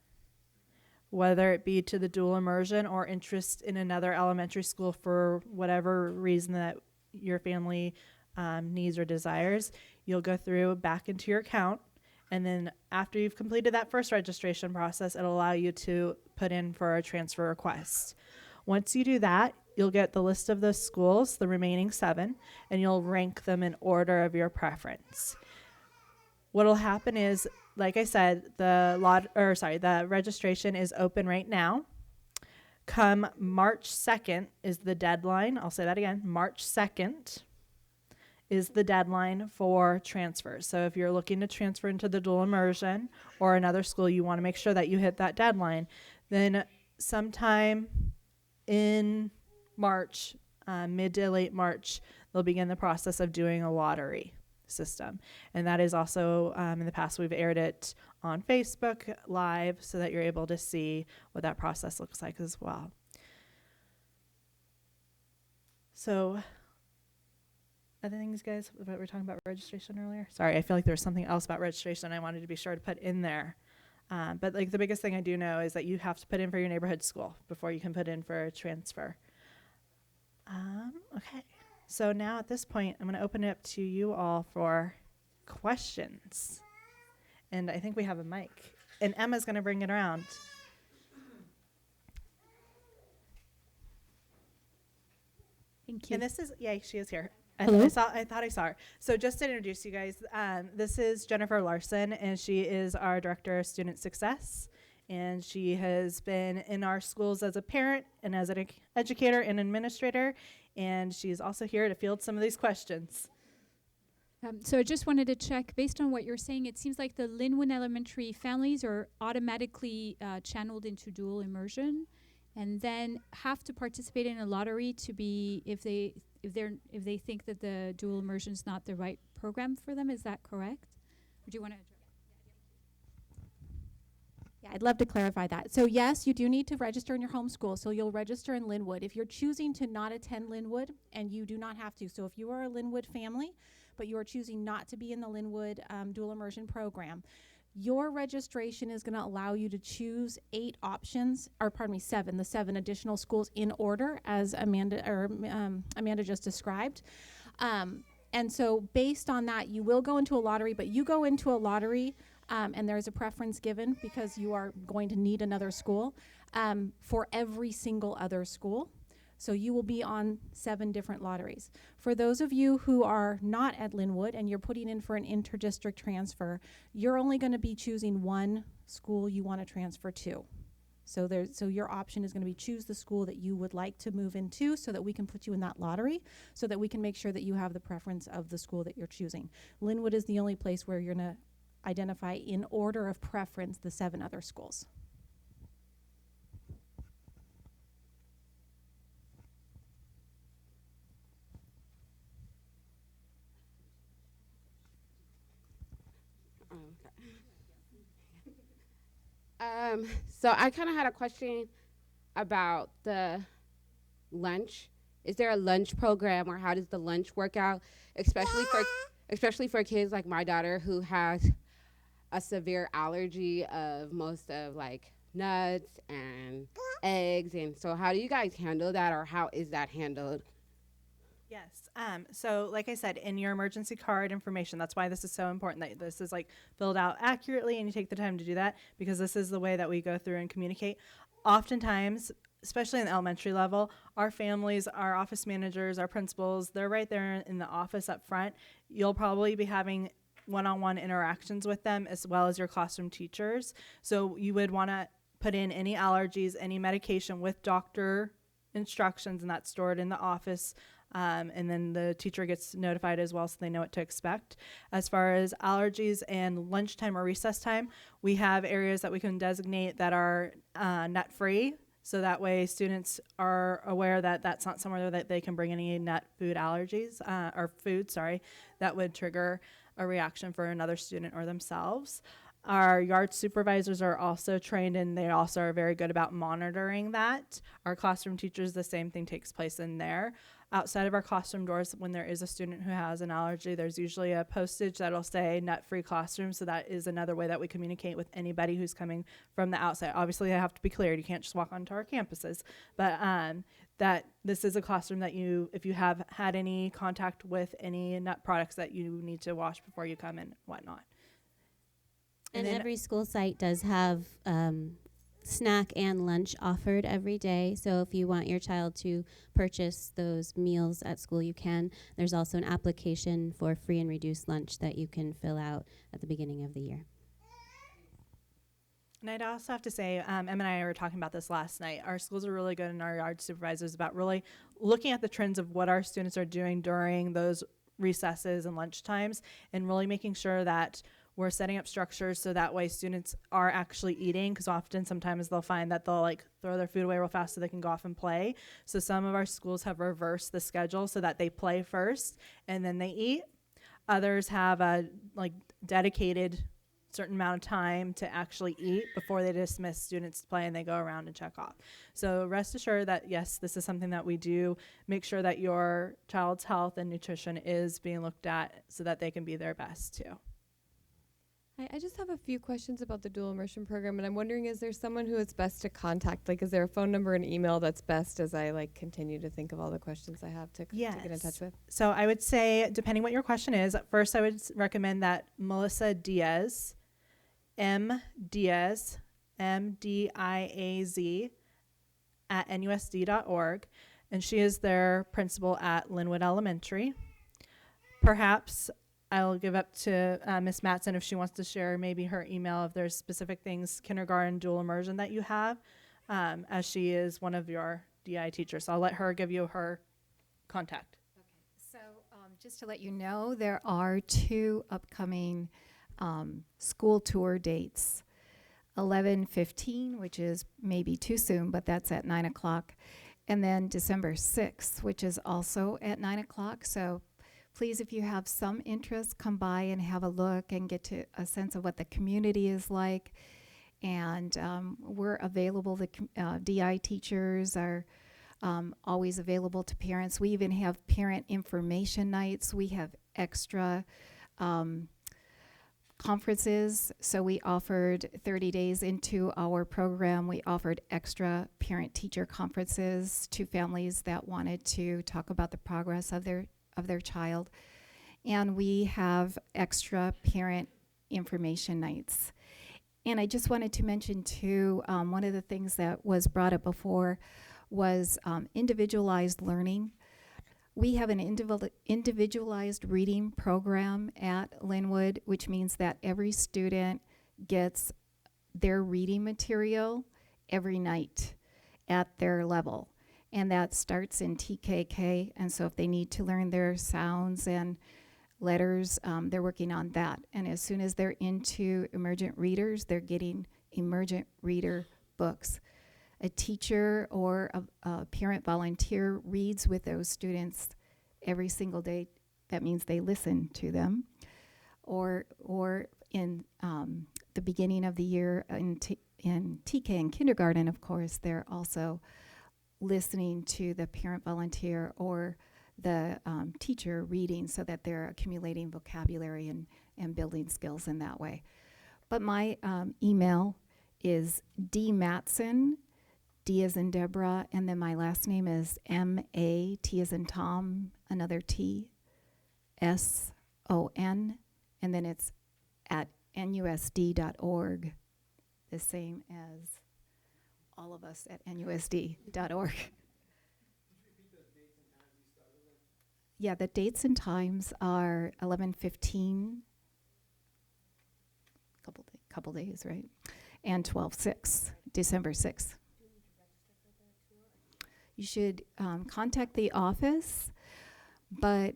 whether it be to the dual immersion or interest in another elementary school for whatever reason that your family needs or desires, you'll go through back into your account. And then after you've completed that first registration process, it'll allow you to put in for a transfer request. Once you do that, you'll get the list of those schools, the remaining 7, and you'll rank them in order of your preference. What'll happen is, like I said, the registration is open right now. Come March 2nd is the deadline. I'll say that again. March 2nd is the deadline for transfers. So if you're looking to transfer into the dual immersion or another school, you want to make sure that you hit that deadline. Then sometime in March, mid to late March, they'll begin the process of doing a lottery system. And that is also, in the past, we've aired it on Facebook Live so that you're able to see what that process looks like as well. So, other things, guys, we were talking about registration earlier. Sorry, I feel like there was something else about registration I wanted to be sure to put in there. But like the biggest thing I do know is that you have to put in for your neighborhood school before you can put in for a transfer. Okay. So now at this point, I'm going to open it up to you all for questions. And I think we have a mic. And Emma's going to bring it around. Thank you. And this is, yeah, she is here. Hello? I thought I saw her. So just to introduce you guys, this is Jennifer Larson, and she is our Director of Student Success. And she has been in our schools as a parent and as an educator and administrator. And she's also here to field some of these questions. So I just wanted to check, based on what you're saying, it seems like the Linwood Elementary families are automatically channeled into dual immersion, and then have to participate in a lottery to be, if they think that the dual immersion is not the right program for them. Is that correct? Or do you want to address? Yeah, I'd love to clarify that. So yes, you do need to register in your home school. So you'll register in Linwood. If you're choosing to not attend Linwood, and you do not have to, so if you are a Linwood family, but you are choosing not to be in the Linwood dual immersion program, your registration is going to allow you to choose 7, the 7 additional schools in order, as Amanda just described. And so based on that, you will go into a lottery, but you go into a lottery and there's a preference given because you are going to need another school for every single other school. So you will be on 7 different lotteries. For those of you who are not at Linwood and you're putting in for an interdistrict transfer, you're only going to be choosing one school you want to transfer to. So your option is going to be choose the school that you would like to move into so that we can put you in that lottery so that we can make sure that you have the preference of the school that you're choosing. Linwood is the only place where you're going to identify in order of preference the 7 other schools. So I kind of had a question about the lunch. Is there a lunch program, or how does the lunch work out, especially for kids like my daughter who has a severe allergy of most of like nuts and eggs, and so how do you guys handle that, or how is that handled? Yes. So like I said, in your emergency card information, that's why this is so important that this is like filled out accurately and you take the time to do that, because this is the way that we go through and communicate. Oftentimes, especially in the elementary level, our families, our office managers, our principals, they're right there in the office up front. You'll probably be having one-on-one interactions with them as well as your classroom teachers. So you would want to put in any allergies, any medication with doctor instructions, and that's stored in the office. And then the teacher gets notified as well so they know what to expect. As far as allergies and lunchtime or recess time, we have areas that we can designate that are nut-free. So that way students are aware that that's not somewhere that they can bring any nut food allergies or food, that would trigger a reaction for another student or themselves. Our yard supervisors are also trained, and they also are very good about monitoring that. Our classroom teachers, the same thing takes place in there. Outside of our classroom doors, when there is a student who has an allergy, there's usually a postage that'll say nut-free classroom, so that is another way that we communicate with anybody who's coming from the outside. Obviously, they have to be cleared. You can't just walk onto our campuses, but that this is a classroom that if you have had any contact with any nut products, that you need to wash before you come and whatnot. And every school site does have snack and lunch offered every day. So if you want your child to purchase those meals at school, you can. There's also an application for free and reduced lunch that you can fill out at the beginning of the year. And I'd also have to say, Em and I were talking about this last night. Our schools are really good, and our yard supervisors, about really looking at the trends of what our students are doing during those recesses and lunch times, and really making sure that we're setting up structures so that way students are actually eating, because sometimes they'll find that they'll like throw their food away real fast so they can go off and play. So some of our schools have reversed the schedule so that they play first and then they eat. Others have a dedicated certain amount of time to actually eat before they dismiss students to play and they go around and check off. So rest assured that yes, this is something that we do make sure that your child's health and nutrition is being looked at so that they can be their best too. I just have a few questions about the dual immersion program, and I'm wondering, is there someone who it's best to contact? Like, is there a phone number and email that's best as I continue to think of all the questions I have to get in touch with? So I would say, depending what your question is, at first I would recommend that Melissa Diaz, M-Diaz, M-D-I-A-Z, at NUSD.org, and she is their principal at Linwood Elementary. Perhaps I'll give up to Ms. Matson if she wants to share maybe her email if there's specific things, kindergarten, dual immersion, that you have, as she is one of your DI teachers. So I'll let her give you her contact. Okay. So just to let you know, there are 2 upcoming school tour dates. 11/15, which is maybe too soon, but that's at 9 o'clock. And then December 6th, which is also at 9 o'clock. So please, if you have some interest, come by and have a look and get to a sense of what the community is like. And we're available. The DI teachers are always available to parents. We even have parent information nights. We have extra conferences. So we offered 30 days into our program, we offered extra parent-teacher conferences to families that wanted to talk about the progress of their child. And we have extra parent information nights. And I just wanted to mention too, one of the things that was brought up before was individualized learning. We have an individualized reading program at Linwood, which means that every student gets their reading material every night at their level. And that starts in TKK. And so if they need to learn their sounds and letters, they're working on that. And as soon as they're into emergent readers, they're getting emergent reader books. A teacher or a parent volunteer reads with those students every single day. That means they listen to them. Or in the beginning of the year in TK and kindergarten, of course, they're also listening to the parent volunteer or the teacher reading so that they're accumulating vocabulary and building skills in that way. But my email is dmatson, D as in Deborah, and then my last name is M-A, T as in Tom, another T, S-O-N, and then it's at NUSD.org, the same as all of us at NUSD.org. Yeah, the dates and times are 11:15, couple days, right? And 12/6, December 6th. You should contact the office, but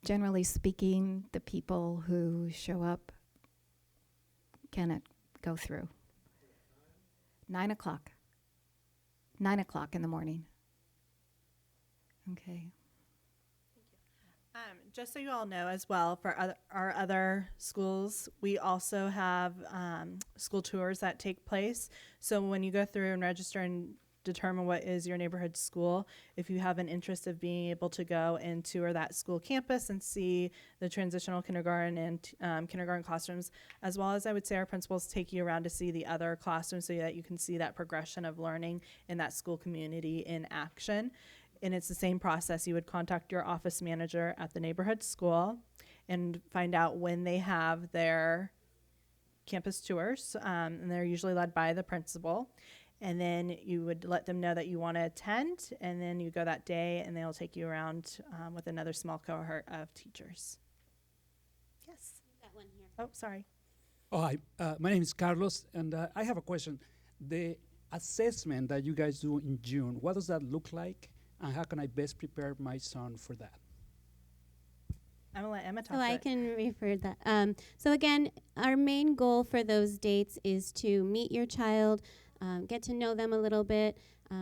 generally speaking, the people who show up cannot go through. 9 o'clock. 9 o'clock in the morning. Okay. Just so you all know as well, for our other schools, we also have school tours that take place. So when you go through and register and determine what is your neighborhood school, if you have an interest of being able to go and tour that school campus and see the transitional kindergarten and kindergarten classrooms, as well as I would say our principals take you around to see the other classrooms so that you can see that progression of learning in that school community in action. And it's the same process. You would contact your office manager at the neighborhood school and find out when they have their campus tours, and they're usually led by the principal. And then you would let them know that you want to attend, and then you go that day, and they'll take you around with another small cohort of teachers. Yes? Got one here. Oh, sorry. Oh, hi. My name is Carlos, and I have a question. The assessment that you guys do in June, what does that look like, and how can I best prepare my son for that? I'm going to let Emma talk So to I it. can refer that. So again, our main goal for those dates is to meet your child, get to know them a little bit,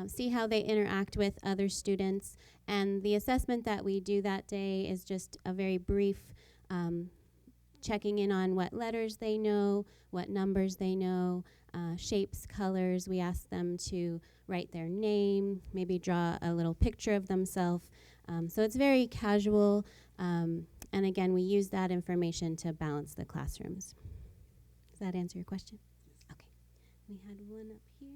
see how they interact with other students. And the assessment that we do that day is just a very brief checking in on what letters they know, what numbers they know, shapes, colors. We ask them to write their name, maybe draw a little picture of themselves. So it's very casual. And again, we use that information to balance the classrooms. Does that answer your question? Okay. We had one up here.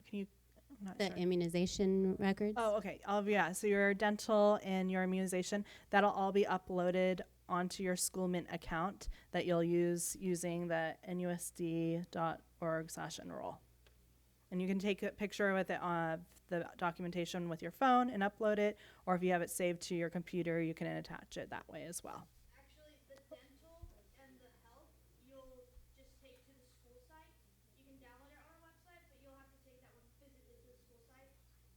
Can you? I'm not The sure. immunization records. Oh, okay. Yeah. So your dental and your immunization, that'll all be uploaded onto your school Mint account that you'll use using the NUSD.org/enroll. And you can take a picture with it of the documentation with your phone and upload it, or if you have it saved to your computer, you can attach it that way as well. Actually, the dental and the health, you'll just take to the school site. You can download it on our website, but you'll have to take that one physically to the school site.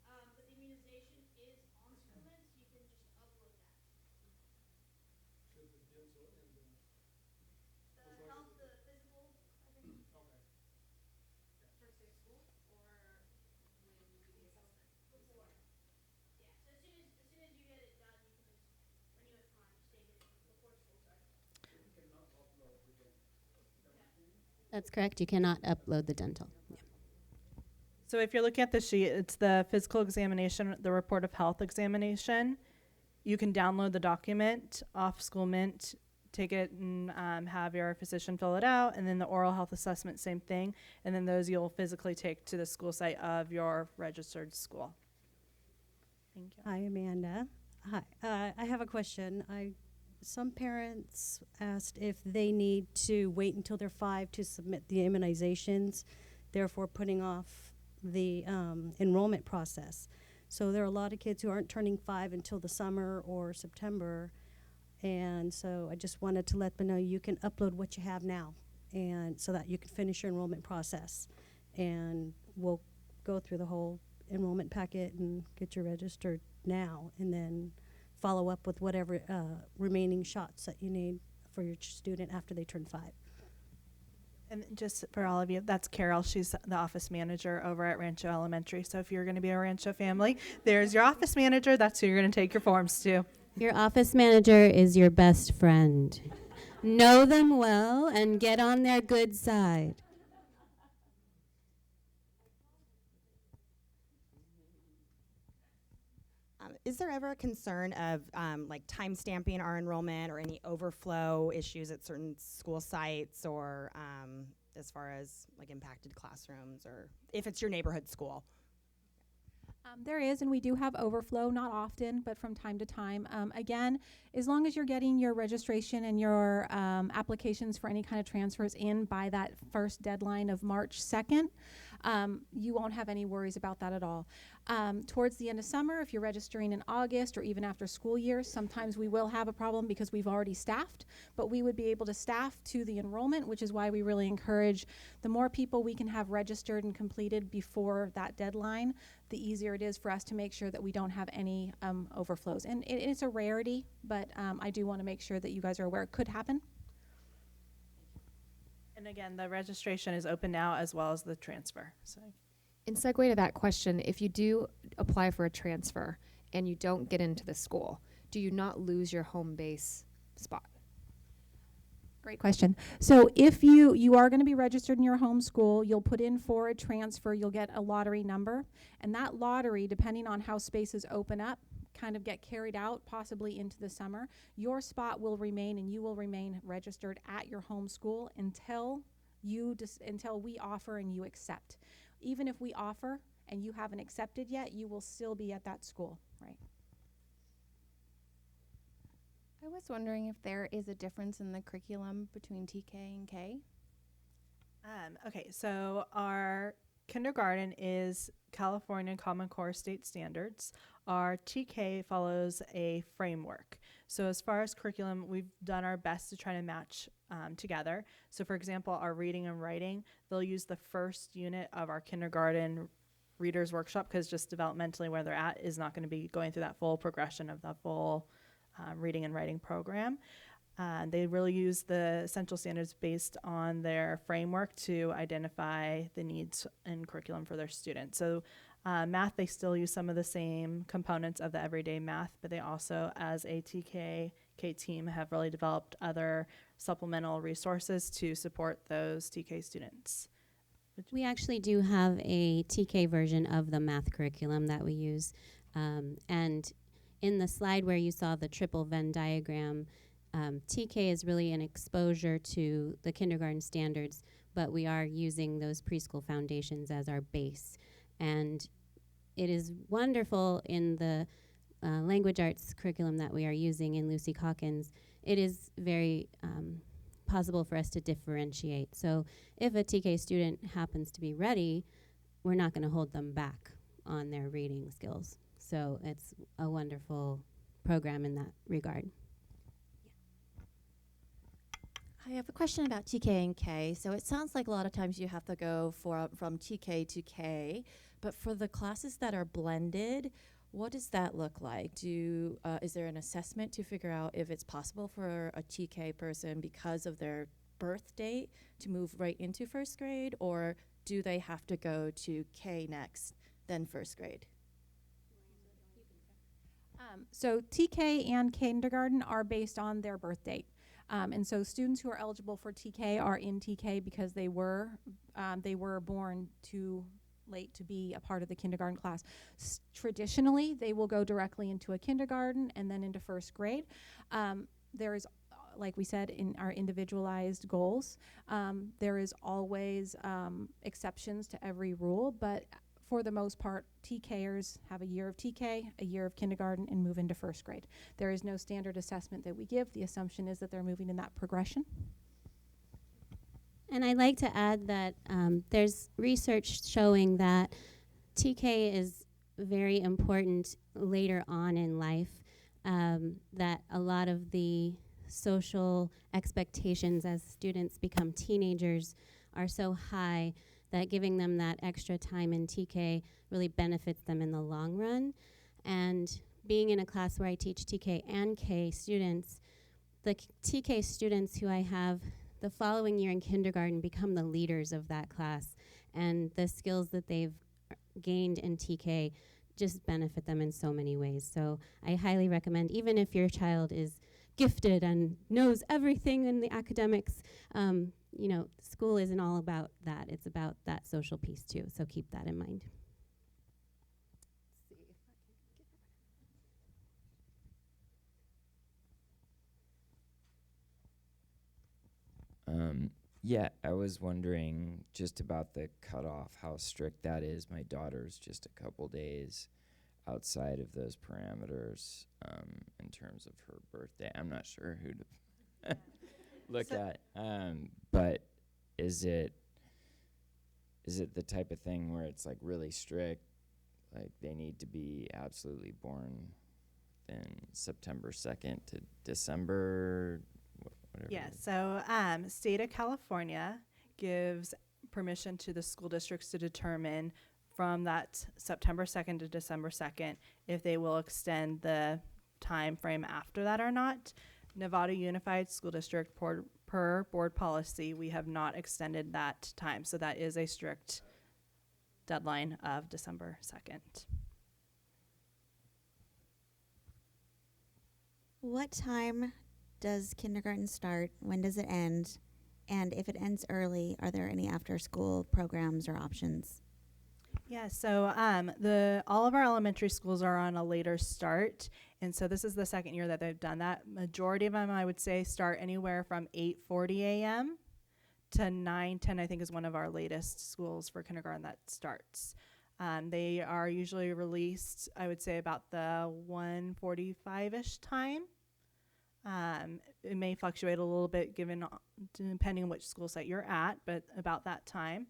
But the immunization is on school Mint, so you can just upload that. That's correct. You cannot upload the dental. Yeah. So if you're looking at the sheet, it's the physical examination, the report of health examination. You can download the document off School Mint, take it and have your physician fill it out, and then the oral health assessment, same thing. And then those you'll physically take to the school site of your registered school. Thank you. Hi, Amanda. Hi. I have a question. Some parents asked if they need to wait until they're 5 to submit the immunizations, therefore putting off the enrollment process. So there are a lot of kids who aren't turning 5 until the summer or September. And so I just wanted to let them know you can upload what you have now, and so that you can finish your enrollment process. And we'll go through the whole enrollment packet and get you registered now, and then follow up with whatever remaining shots that you need for your student after they turn 5. And just for all of you, that's Carol. She's the office manager over at Rancho Elementary. So if you're going to be a Rancho family, there's your office manager. That's who you're going to take your forms to. Your office manager is your best friend. Know them well and get on their good side. Is there ever a concern of like time stamping our enrollment or any overflow issues at certain school sites, or as far as like impacted classrooms, or if it's your neighborhood school? There is, and we do have overflow, not often, but from time to time. Again, as long as you're getting your registration and your applications for any kind of transfers in by that first deadline of March 2nd, you won't have any worries about that at all. Towards the end of summer, if you're registering in August or even after school years, sometimes we will have a problem because we've already staffed, but we would be able to staff to the enrollment, which is why we really encourage the more people we can have registered and completed before that deadline, the easier it is for us to make sure that we don't have any overflows. And it's a rarity, but I do want to make sure that you guys are aware it could happen. And again, the registration is open now as well as the transfer. So, In segue to that question, if you do apply for a transfer and you don't get into the school, do you not lose your home base spot? Great question. So if you are going to be registered in your home school, you'll put in for a transfer, you'll get a lottery number, and that lottery, depending on how spaces open up, kind of get carried out possibly into the summer. Your spot will remain, and you will remain registered at your home school until until we offer and you accept. Even if we offer and you haven't accepted yet, you will still be at that school, right? I was wondering if there is a difference in the curriculum between TK and K. Okay, so our kindergarten is California Common Core State Standards. Our TK follows a framework. So as far as curriculum, we've done our best to try to match together. So for example, our reading and writing, they'll use the first unit of our kindergarten readers workshop, because just developmentally where they're at is not going to be going through that full progression of the full reading and writing program. They really use the essential standards based on their framework to identify the needs and curriculum for their students. So math, they still use some of the same components of the everyday math, but they also, as a TK team, have really developed other supplemental resources to support those TK students. We actually do have a TK version of the math curriculum that we use. And in the slide where you saw the triple Venn diagram, TK is really an exposure to the kindergarten standards, but we are using those preschool foundations as our base. And it is wonderful in the language arts curriculum that we are using in Lucy Calkins. It is very possible for us to differentiate. So if a TK student happens to be ready, we're not going to hold them back on their reading skills. So it's a wonderful program in that regard. I have a question about TK and K. So it sounds like a lot of times you have to go from TK to K, but for the classes that are blended, what does that look like? Is there an assessment to figure out if it's possible for a TK person, because of their birth date, to move right into first grade, or do they have to go to K next, then first grade? So TK and kindergarten are based on their birth date. And so students who are eligible for TK are in TK because they were born too late to be a part of the kindergarten class. Traditionally, they will go directly into a kindergarten and then into first grade. There is, like we said, in our individualized goals, there is always exceptions to every rule, but for the most part, TKers have a year of TK, a year of kindergarten, and move into first grade. There is no standard assessment that we give. The assumption is that they're moving in that progression. And I'd like to add that there's research showing that TK is very important later on in life, that a lot of the social expectations as students become teenagers are so high that giving them that extra time in TK really benefits them in the long run. And being in a class where I teach TK and K students, the TK students who I have the following year in kindergarten become the leaders of that class, and the skills that they've gained in TK just benefit them in so many ways. So I highly recommend, even if your child is gifted and knows everything in the academics, you know, school isn't all about that. It's about that social piece too. So keep that in mind. Yeah, I was wondering just about the cutoff, how strict that is. My daughter's just a couple days outside of those parameters in terms of her birthday. I'm not sure who to look at. But is it the type of thing where it's like really strict, like they need to be absolutely born in September 2nd to December? Whatever. Yeah, so state of California gives permission to the school districts to determine from that September 2nd to December 2nd if they will extend the time frame after that or not. Nevada Unified School District, per board policy, we have not extended that time. So that is a strict deadline of December 2nd. What time does kindergarten start? When does it end? And if it ends early, are there any after-school programs or options? Yeah, so all of our elementary schools are on a later start, and so this is the second year that they've done that. Majority of them, I would say, start anywhere from 8:40 a.m. to 9:10. I think is one of our latest schools for kindergarten that starts. They are usually released, I would say, about the 1:45-ish time. It may fluctuate a little bit depending on which school site you're at, but about that time.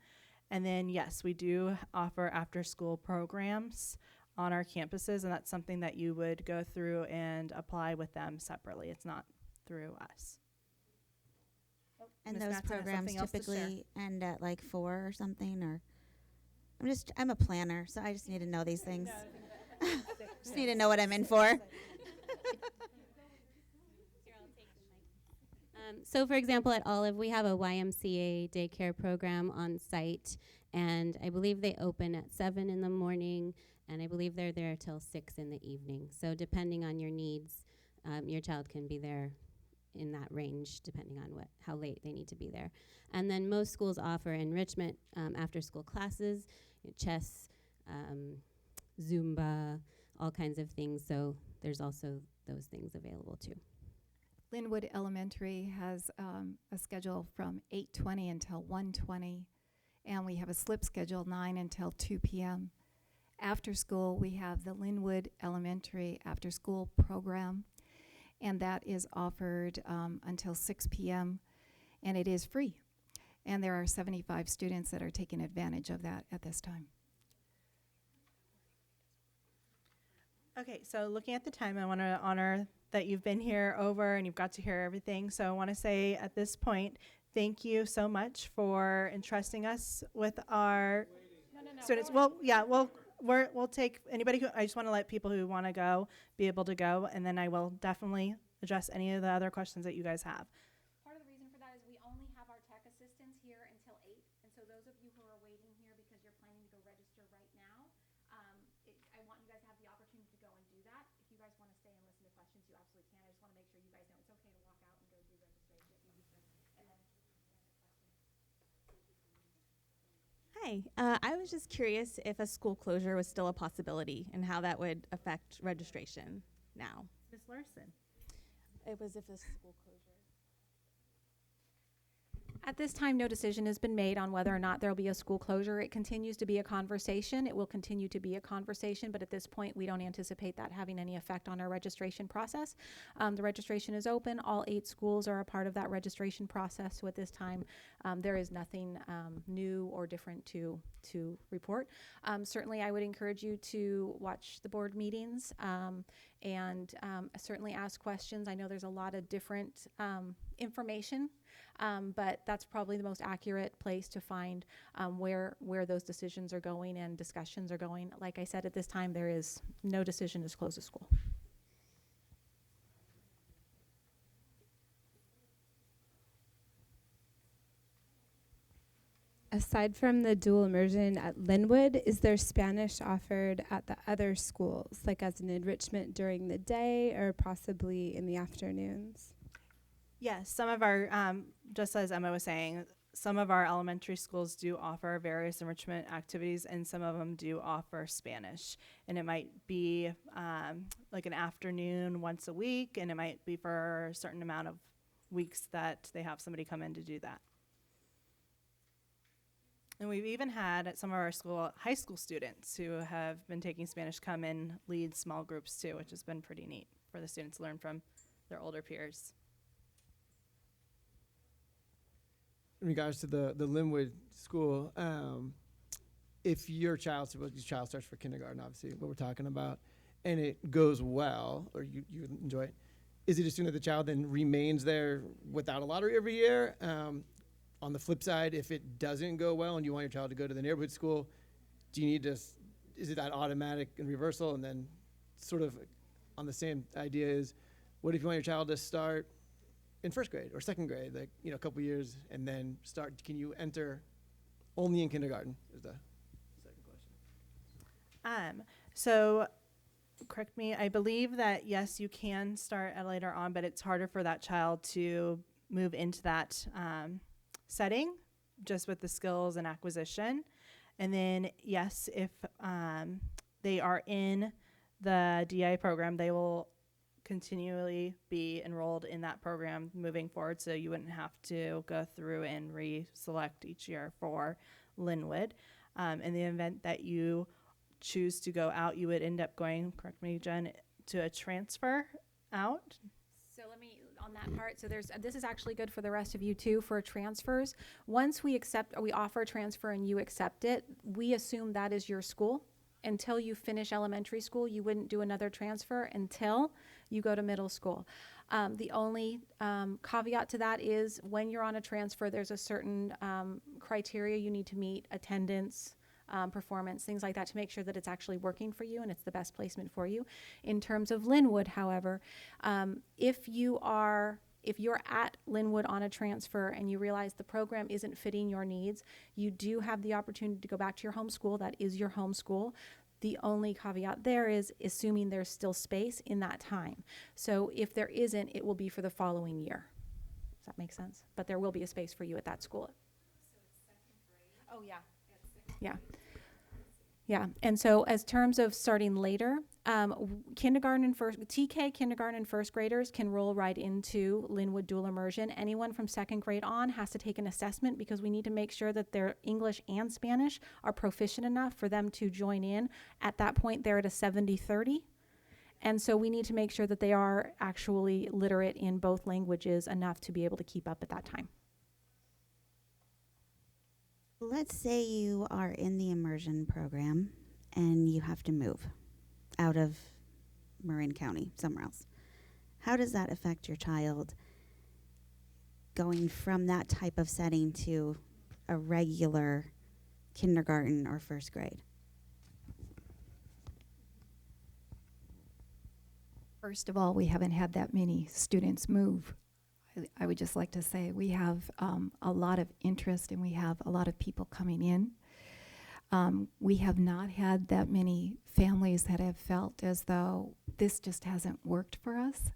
And then, yes, we do offer after-school programs on our campuses, and that's something that you would go through and apply with them separately. It's not through us. And Ms. those Matson has programs something else to share. typically end at like 4 or something, or I'm a planner, so I just need to know these things. Just need to know what I'm in for. So for example, at Olive, we have a YMCA daycare program on site, and I believe they open at 7 in the morning, and I believe they're there till 6 in the evening. So depending on your needs, your child can be there in that range, depending on how late they need to be there. And then most schools offer enrichment after-school classes, chess, Zumba, all kinds of things. So there's also those things available too. Linwood Elementary has a schedule from 8:20 until 1:20, and we have a slip schedule 9 until 2 p.m. After school, we have the Linwood Elementary after school program, and that is offered until 6 p.m., and it is free. And there are 75 students that are taking advantage of that at this time. Okay, so looking at the time, I want to honor that you've been here over and you've got to hear everything. So I want to say at this point, thank you so much for entrusting us with our students. Well, yeah, well, we'll take anybody who, I just want to let people who want to go be able to go, and then I will definitely address any of the other questions that you guys have. Part of the reason for that is we only have our tech assistants here until 8, and so those of you who are waiting here because you're planning to go register right now, I want you guys to have the opportunity to go and do that. If you guys want to stay and listen to questions, you absolutely can. I just want to make sure you guys know it's okay to walk out and go do registration if you need to. And then Hi, I was just curious if a school closure was still a possibility and how that would affect registration now. Ms. Larson. It was if a school closure. At this time, no decision has been made on whether or not there will be a school closure. It continues to be a conversation. It will continue to be a conversation, but at this point, we don't anticipate that having any effect on our registration process. The registration is open. All 8 schools are a part of that registration process. So at this time, there is nothing new or different to report. Certainly, I would encourage you to watch the board meetings and certainly ask questions. I know there's a lot of different information, but that's probably the most accurate place to find where those decisions are going and discussions are going. Like I said, at this time, there is no decision to close the school. Aside from the dual immersion at Linwood, is there Spanish offered at the other schools, like as an enrichment during the day or possibly in the afternoons? Yes, some of our, just as Emma was saying, some of our elementary schools do offer various enrichment activities, and some of them do offer Spanish. And it might be like an afternoon once a week, and it might be for a certain amount of weeks that they have somebody come in to do that. And we've even had at some of our high school students who have been taking Spanish come in lead small groups too, which has been pretty neat for the students to learn from their older peers. In regards to the Linwood school, if your child starts for kindergarten, obviously what we're talking about, and it goes well, or you enjoy it, is it assumed that the child then remains there without a lottery every year? On the flip side, if it doesn't go well and you want your child to go to the neighborhood school, do you need to, is it that automatic and reversal? And then sort of on the same idea is, what if you want your child to start in first grade or second grade, like, a couple years, and then can you enter only in kindergarten is the second question. So correct me, I believe that yes, you can start at later on, but it's harder for that child to move into that setting just with the skills and acquisition. And then yes, if they are in the DI program, they will continually be enrolled in that program moving forward, so you wouldn't have to go through and re-select each year for Linwood. In the event that you choose to go out, you would end up going, correct me, Jen, to a transfer out. So let me, on that part, so this is actually good for the rest of you too, for transfers. Once we offer a transfer and you accept it, we assume that is your school. Until you finish elementary school, you wouldn't do another transfer until you go to middle school. The only caveat to that is when you're on a transfer, there's a certain criteria you need to meet, attendance, performance, things like that, to make sure that it's actually working for you and it's the best placement for you. In terms of Linwood, however, if you're at Linwood on a transfer and you realize the program isn't fitting your needs, you do have the opportunity to go back to your home school. That is your home school. The only caveat there is assuming there's still space in that time. So if there isn't, it will be for the following year. Does that make sense? But there will be a space for you at that school. So it's second grade? Oh, yeah. Yeah. Yeah, and so as terms of starting later, TK kindergarten and first graders can roll right into Linwood dual immersion. Anyone from second grade on has to take an assessment because we need to make sure that their English and Spanish are proficient enough for them to join in. At that point, they're at a 70-30. And so we need to make sure that they are actually literate in both languages enough to be able to keep up at that time. Let's say you are in the immersion program and you have to move out of Marin County, somewhere else. How does that affect your child going from that type of setting to a regular kindergarten or first grade? First of all, we haven't had that many students move. I would just like to say we have a lot of interest and we have a lot of people coming in. We have not had that many families that have felt as though this just hasn't worked for us.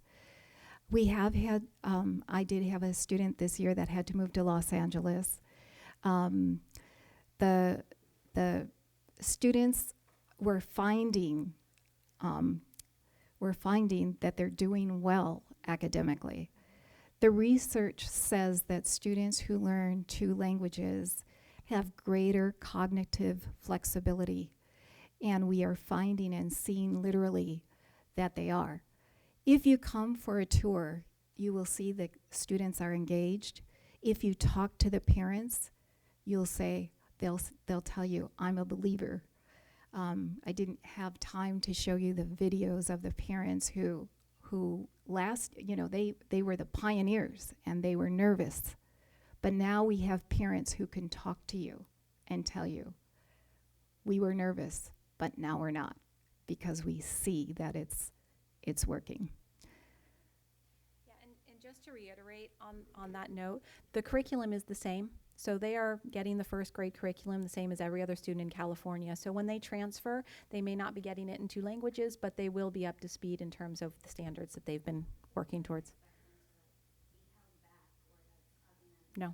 We have had, I did have a student this year that had to move to Los Angeles. The students were finding that they're doing well academically. The research says that students who learn 2 languages have greater cognitive flexibility, and we are finding and seeing literally that they are. If you come for a tour, you will see that students are engaged. If you talk to the parents, you'll say, they'll tell you, I'm a believer. I didn't have time to show you the videos of the parents who last, they were the pioneers and they were nervous. But now we have parents who can talk to you and tell you, we were nervous, but now we're not, because we see that it's working. Yeah, and just to reiterate on that note, the curriculum is the same. So they are getting the first grade curriculum the same as every other student in California. So when they transfer, they may not be getting it in 2 languages, but they will be up to speed in terms of the standards that they've been working towards. No,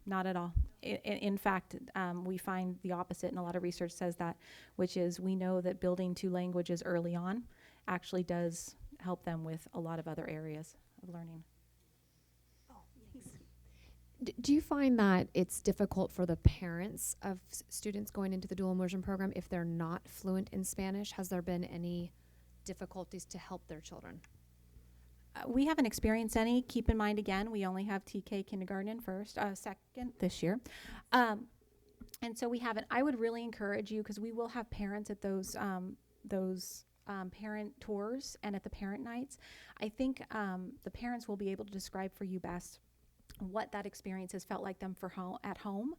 not at all. In fact, we find the opposite, and a lot of research says that, which is we know that building 2 languages early on actually does help them with a lot of other areas of learning. Do you find that it's difficult for the parents of students going into the dual immersion program if they're not fluent in Spanish? Has there been any difficulties to help their children? We haven't experienced any. Keep in mind, again, we only have TK kindergarten and second this year. And so we haven't. I would really encourage you, because we will have parents at those parent tours and at the parent nights. I think the parents will be able to describe for you best what that experience has felt like them at home.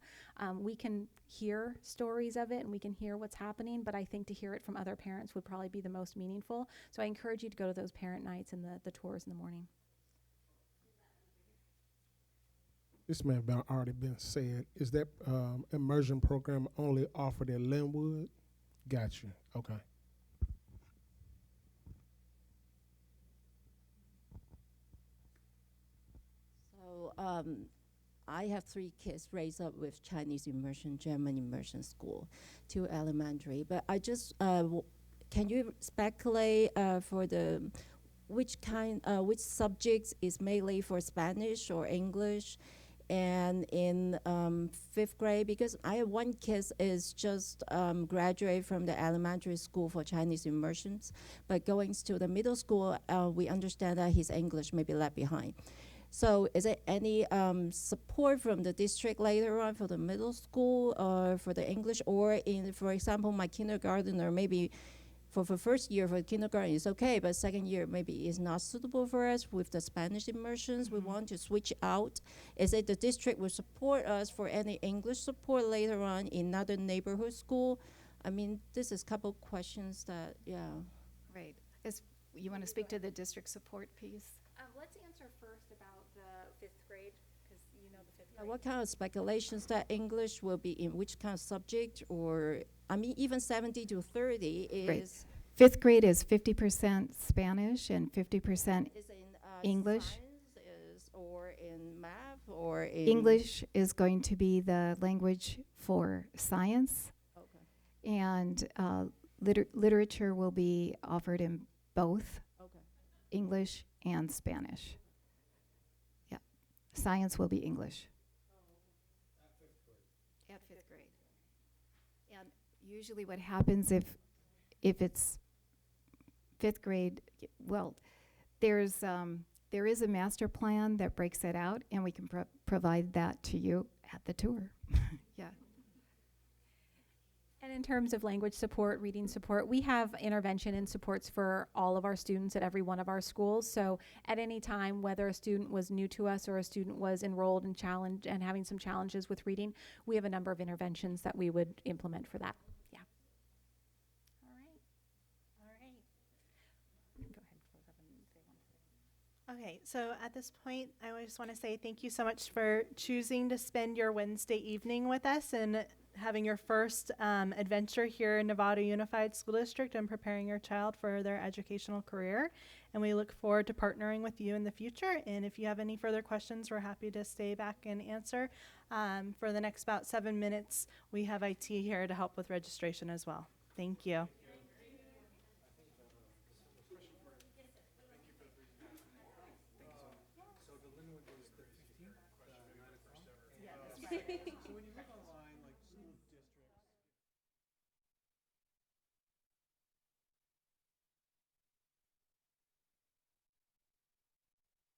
We can hear stories of it and we can hear what's happening, but I think to hear it from other parents would probably be the most meaningful. So I encourage you to go to those parent nights and the tours in the morning. This may have already been said. Is that immersion program only offered at Linwood? Gotcha. Okay. I have 3 kids raised up with Chinese immersion, German immersion school, 2 elementary. But I just, can you speculate for which subjects is mainly for Spanish or English? And in 5th grade, because I have 1 kid is just graduate from the elementary school for Chinese immersions, but going to the middle school, we understand that his English may be left behind. So is there any support from the district later on for the middle school or for the English, or for example, my kindergartner, maybe for first year for kindergarten is okay, but second year maybe is not suitable for us with the Spanish immersions. We want to switch out. Is it the district will support us for any English support later on in another neighborhood school? I mean, this is a couple questions that, yeah. Right. You want to speak to the district support piece? Let's answer first about the 5th grade, because you know the 5th grade. What kind of speculations that English will be in which kind of subject, or, I mean, even 70 to 30 is... Right. 5th grade is 50% Spanish and 50% English. Or in math, or in... English is going to be the language for science. Okay. And literature will be offered in both English and Spanish. Yeah. Science will be English. At 5th grade. And usually what happens if it's 5th grade, well, there is a master plan that breaks it out, and we can provide that to you at the tour. Yeah. And in terms of language support, reading support, we have intervention and supports for all of our students at every one of our schools. So at any time, whether a student was new to us or a student was enrolled in challenge and having some challenges with reading, we have a number of interventions that we would implement for that. Yeah. All right. Go ahead and close up Okay, so at this point, I just want to say thank you so much for choosing to spend your Wednesday evening with us and having your first adventure here in Nevada Unified School District and preparing your child for their educational career. And we look forward to partnering with you in the future. And if you have any further questions, we're happy to stay back and answer. For the next about 7 minutes, we have IT here to help with registration as well. Thank you. So the Linwood is the 15th, 9 o'clock? Yes. So when you look online,